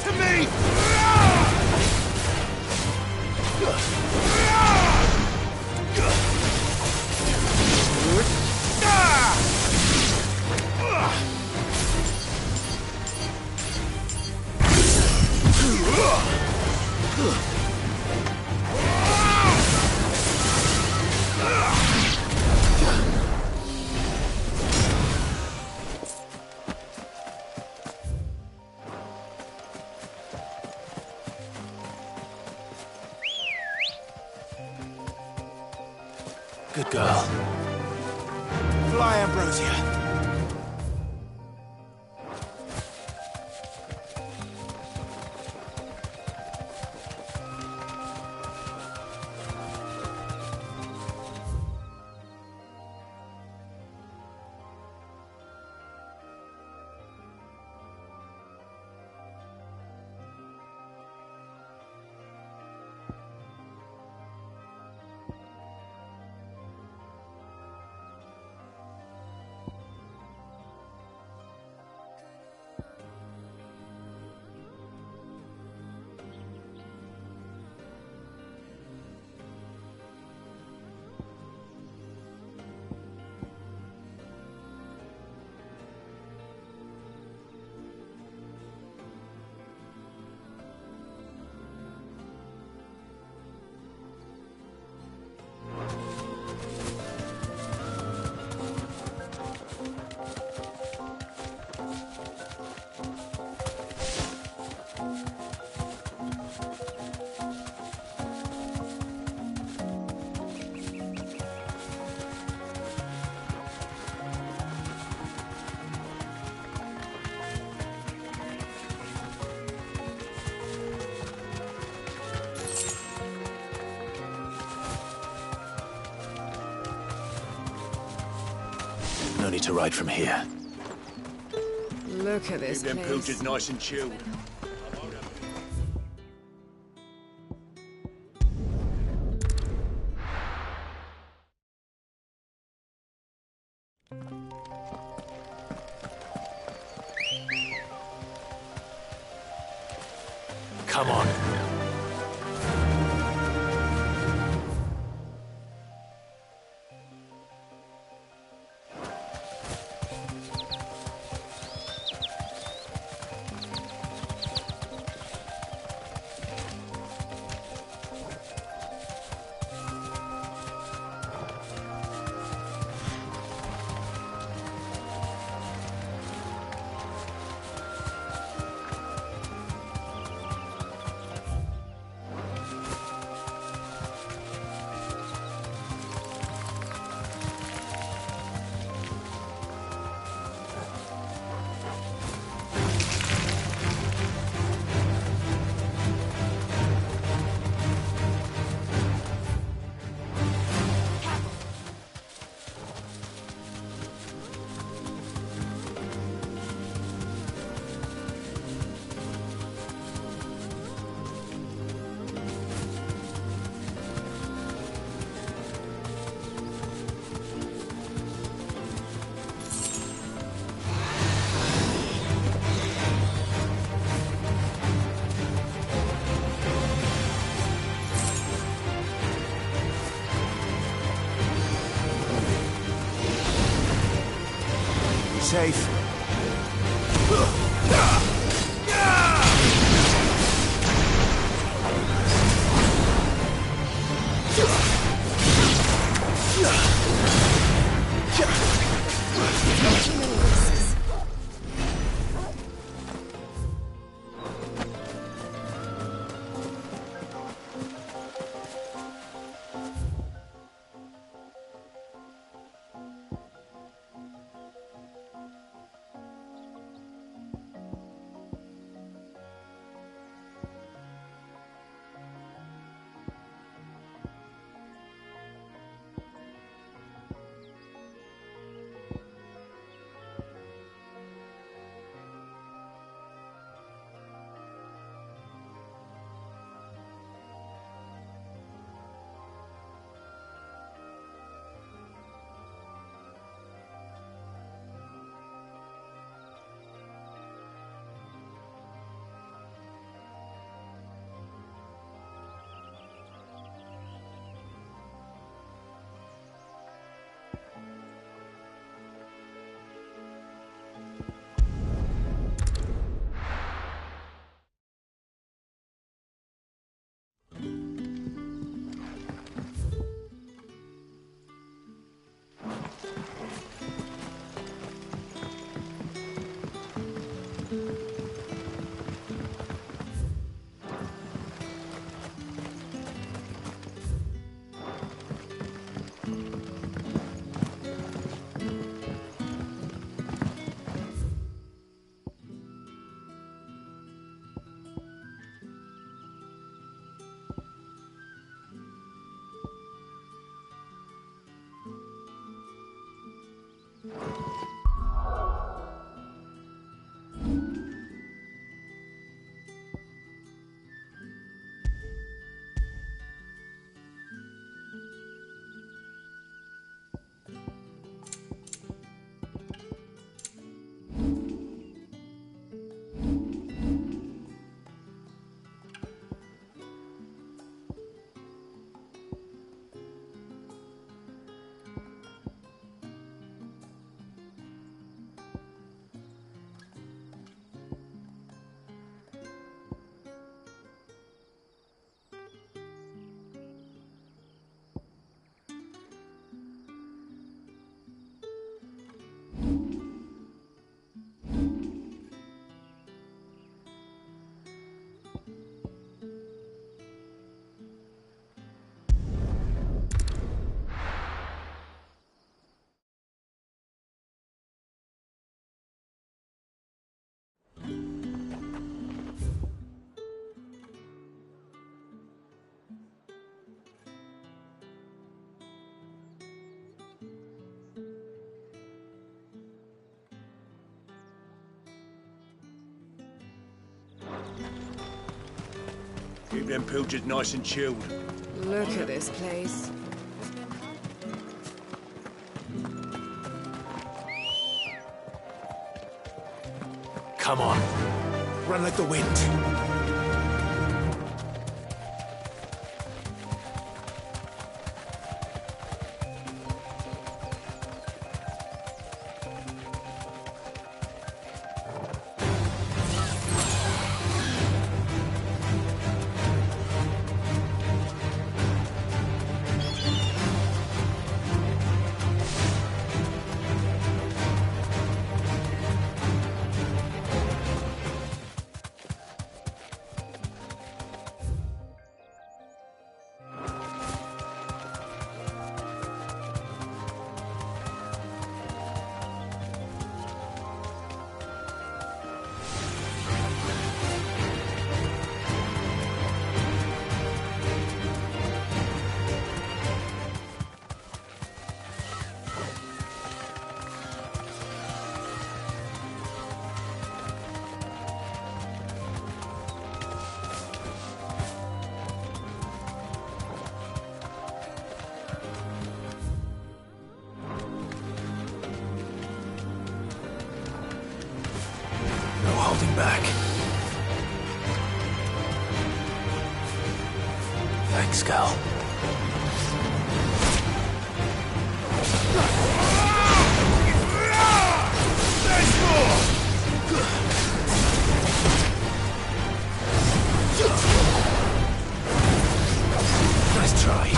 To me! Good girl. Fly, Ambrosia. No need to ride from here. Look at this Keep them place. pilchers nice and chilled. Come on. Safe. Keep them pilchards nice and chilled. Look at this place. Come on. Run like the wind. Back. Thanks, Gal. Nice try.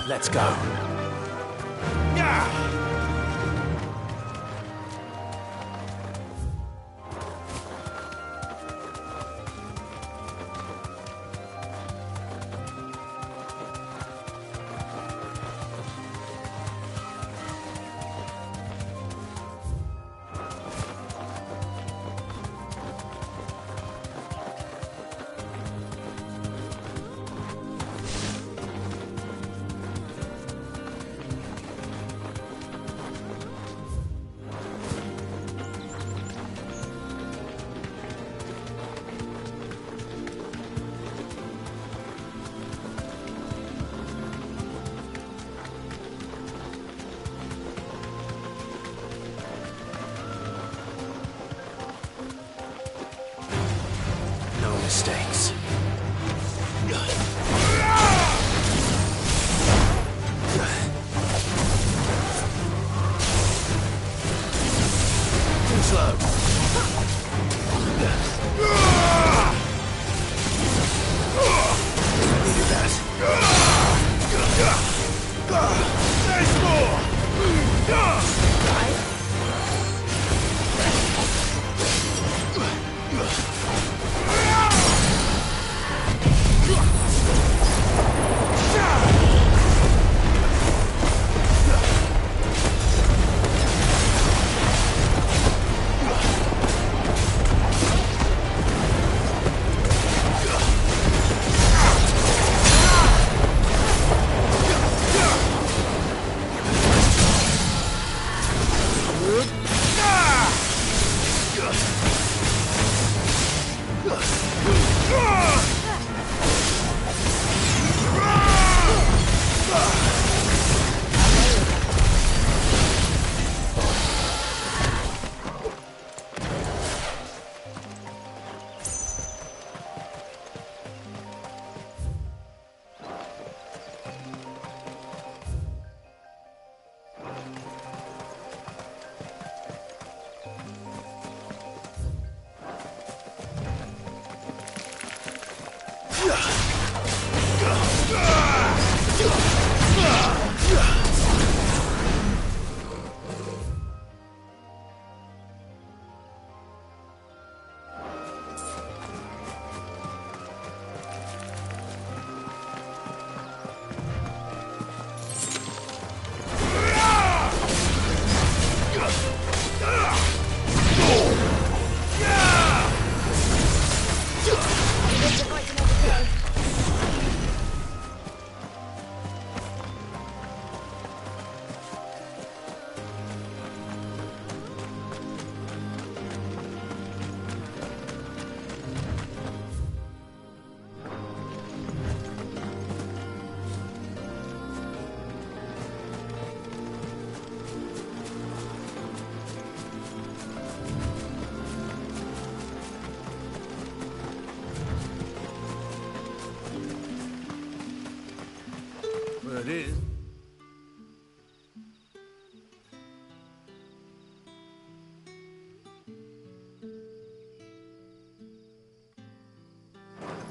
Let's go. Yeah! Mistakes. Too slow. Needed that. There's more!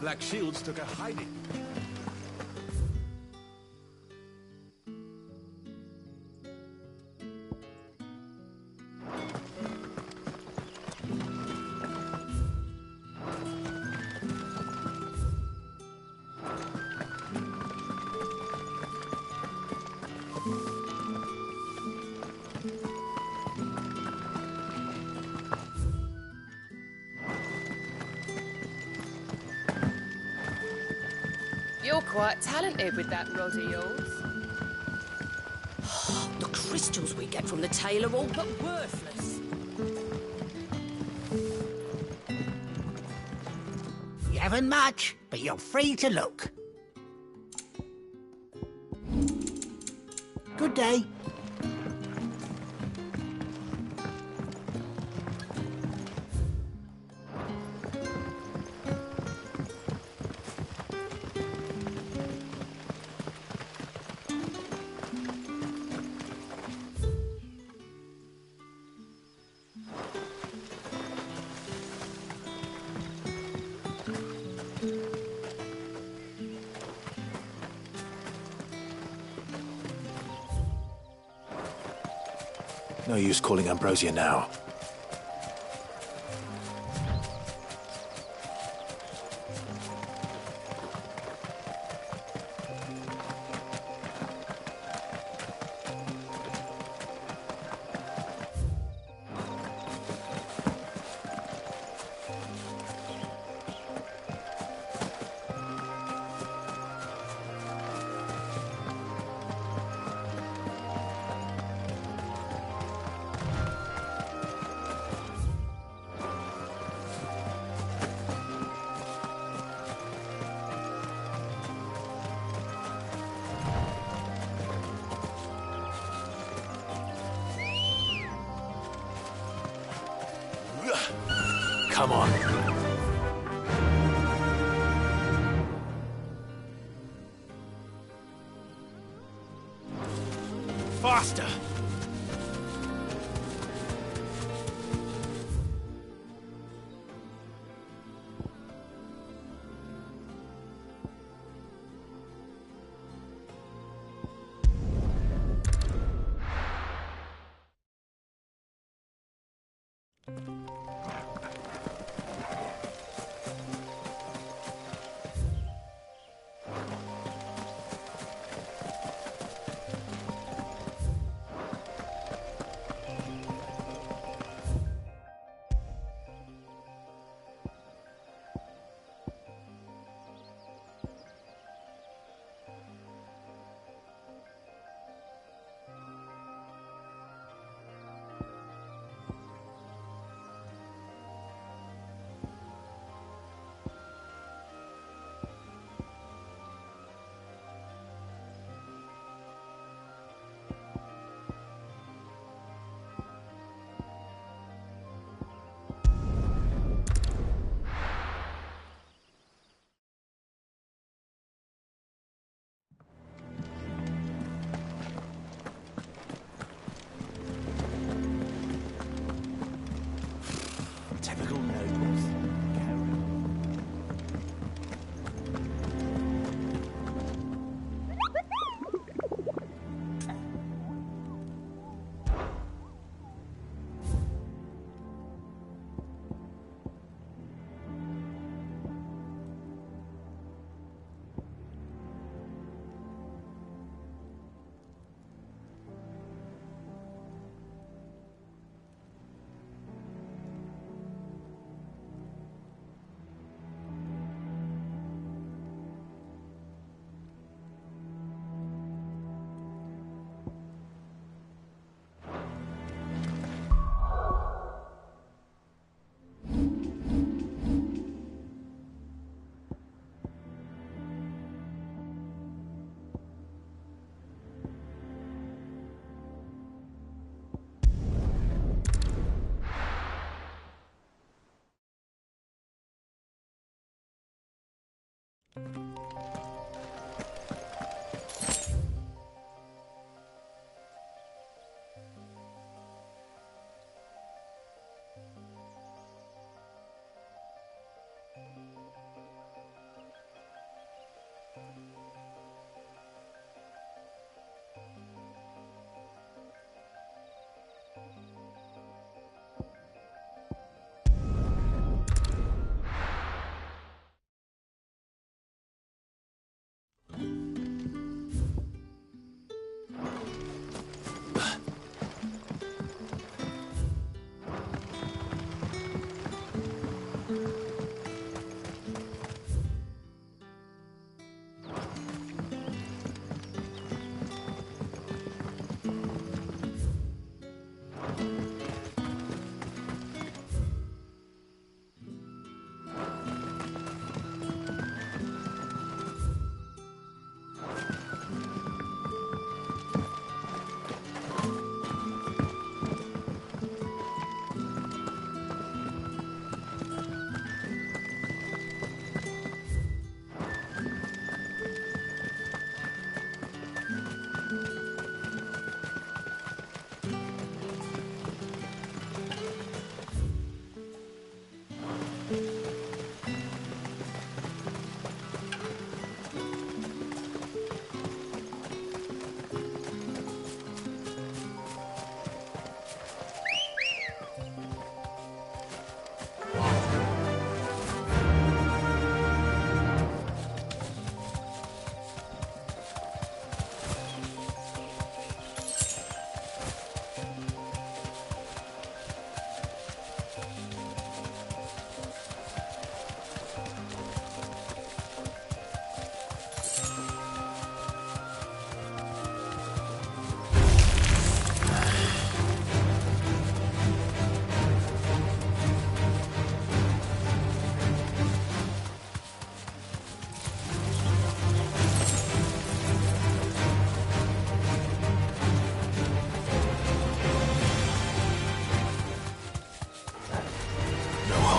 Black Shields took a hiding. You're quite talented with that rod of yours. The crystals we get from the tail are all but worthless. You haven't much, but you're free to look. Good day. No use calling Ambrosia now. Come on. Faster! Typical nobles.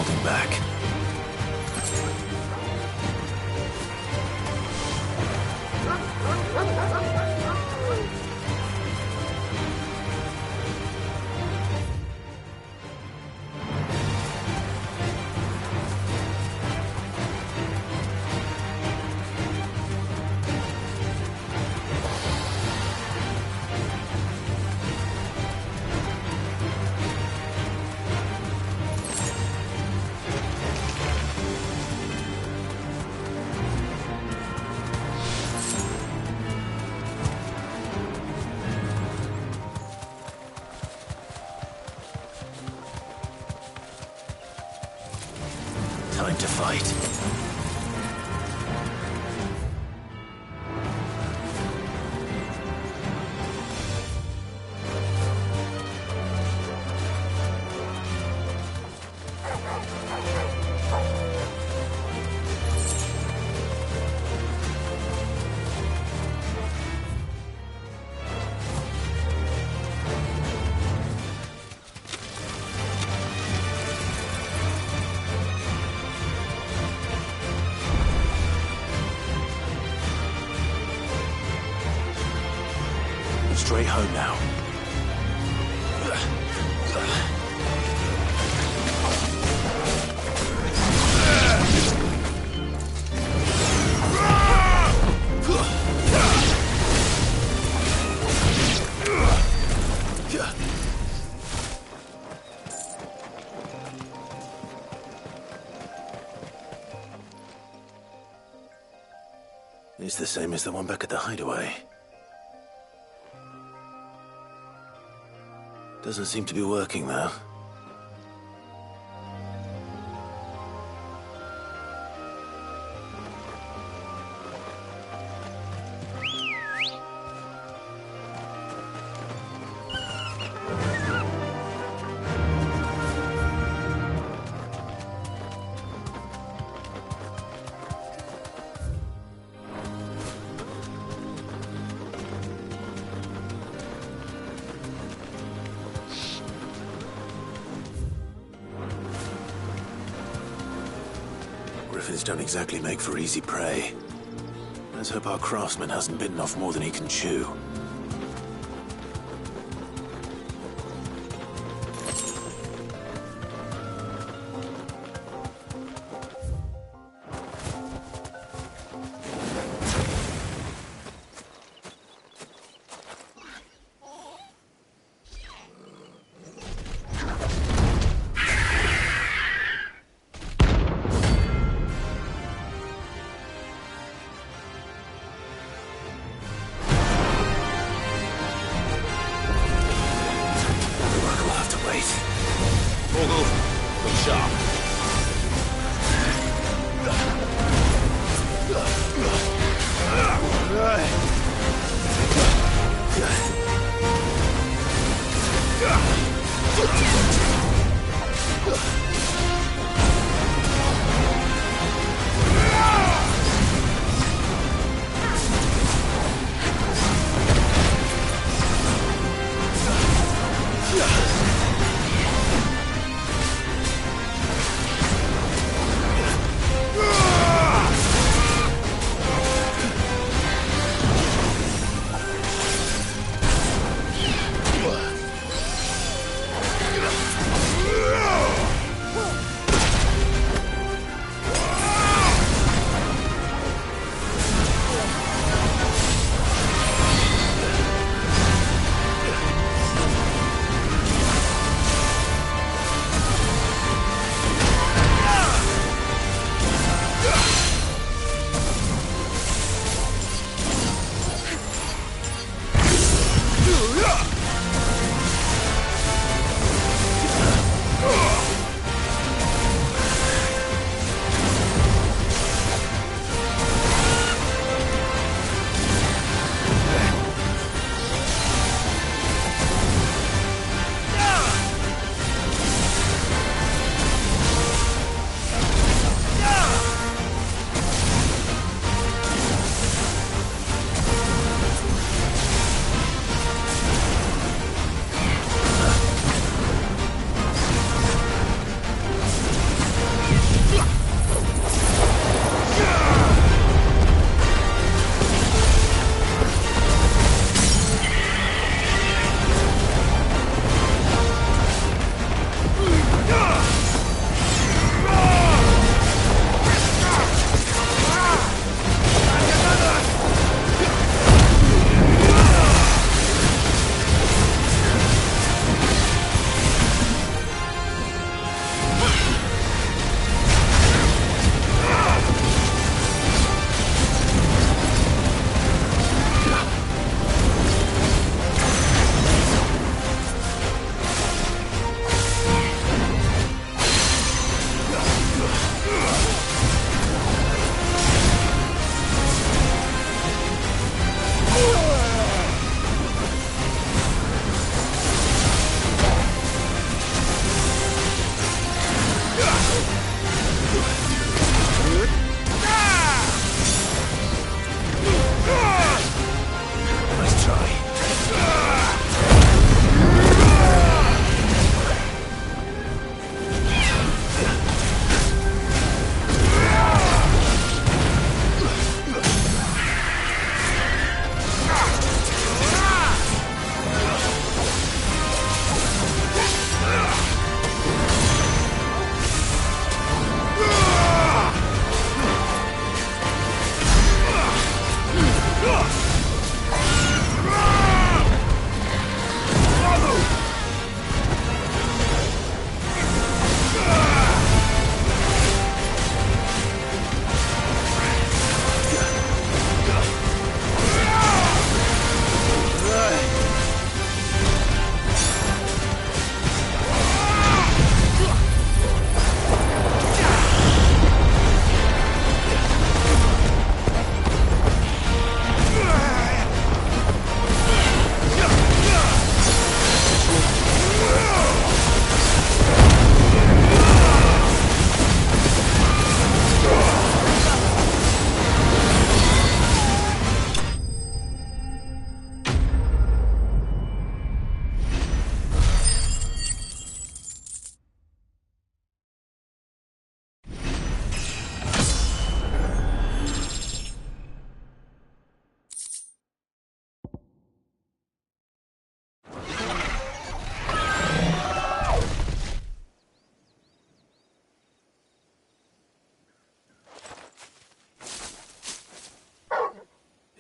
holding back. Time to fight. Straight home now. It's the same as the one back at the hideaway. Doesn't seem to be working, though. Griffins don't exactly make for easy prey. Let's hope our craftsman hasn't bitten off more than he can chew.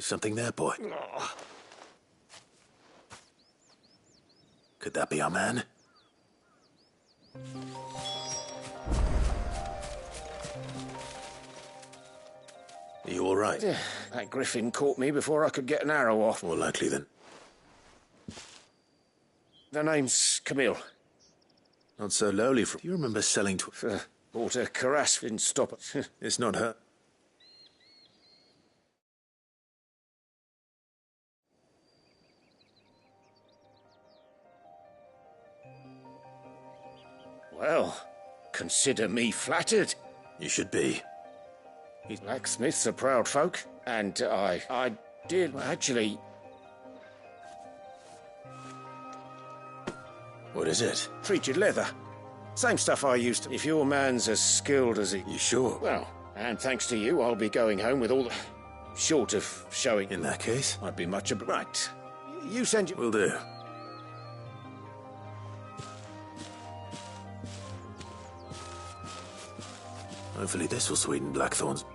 Something there, boy. Could that be our man? Are you all right? That griffin caught me before I could get an arrow off. More likely then. The name's Camille. Not so lowly from... Do you remember selling to... Bought a cuirass, didn't stop it. It's not her. Well, consider me flattered. You should be. Blacksmiths are proud folk, and I did actually... What is it? Treated leather. Same stuff I used to. If your man's as skilled as he... You sure? Well, and thanks to you, I'll be going home with all the... Short of showing... In that case? I'd be much right. You send your... Will do. Hopefully this will sweeten Blackthorn's...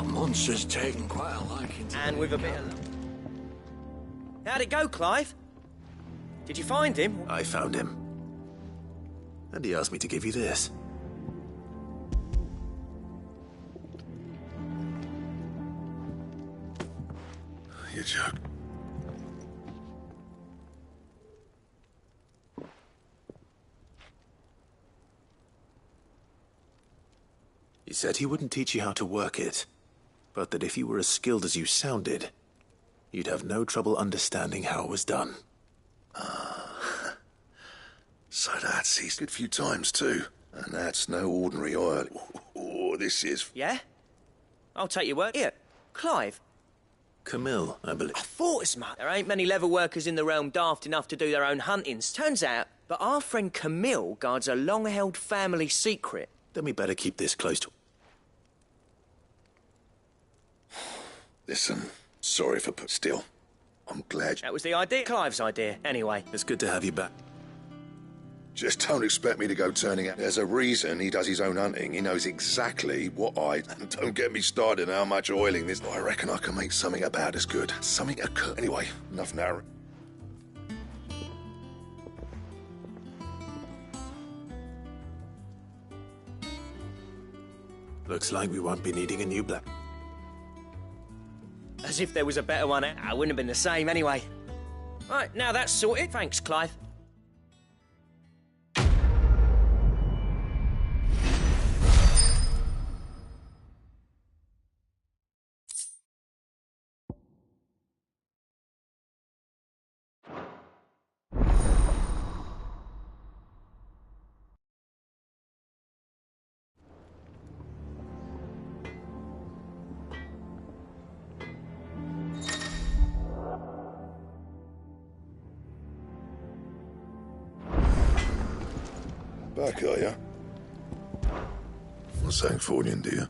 Monster's taken quite a liking to And with a bit of luck. How'd it go, Clive? Did you find him? I found him. And he asked me to give you this. You joke. He said he wouldn't teach you how to work it, but that if you were as skilled as you sounded, you'd have no trouble understanding how it was done. So that's he's good few times too. And that's no ordinary oil. Oh, this is... Yeah? I'll take your word. Here, Clive. Camille, I believe. I thought as much. There ain't many level workers in the realm daft enough to do their own huntings. Turns out, but our friend Camille guards a long-held family secret. Then we better keep this close to... Listen, sorry for still. I'm glad... That was the idea. Clive's idea, anyway. It's good to have you back. Just don't expect me to go turning out. There's a reason he does his own hunting. He knows exactly what I... Don't get me started on how much oiling this... I reckon I can make something about as good. Something occur... Anyway, enough now. Looks like we won't be needing a new black... As if there was a better one. I wouldn't have been the same anyway. Right, now that's sorted. Thanks, Clive. Back, are you? What's that for you, dear?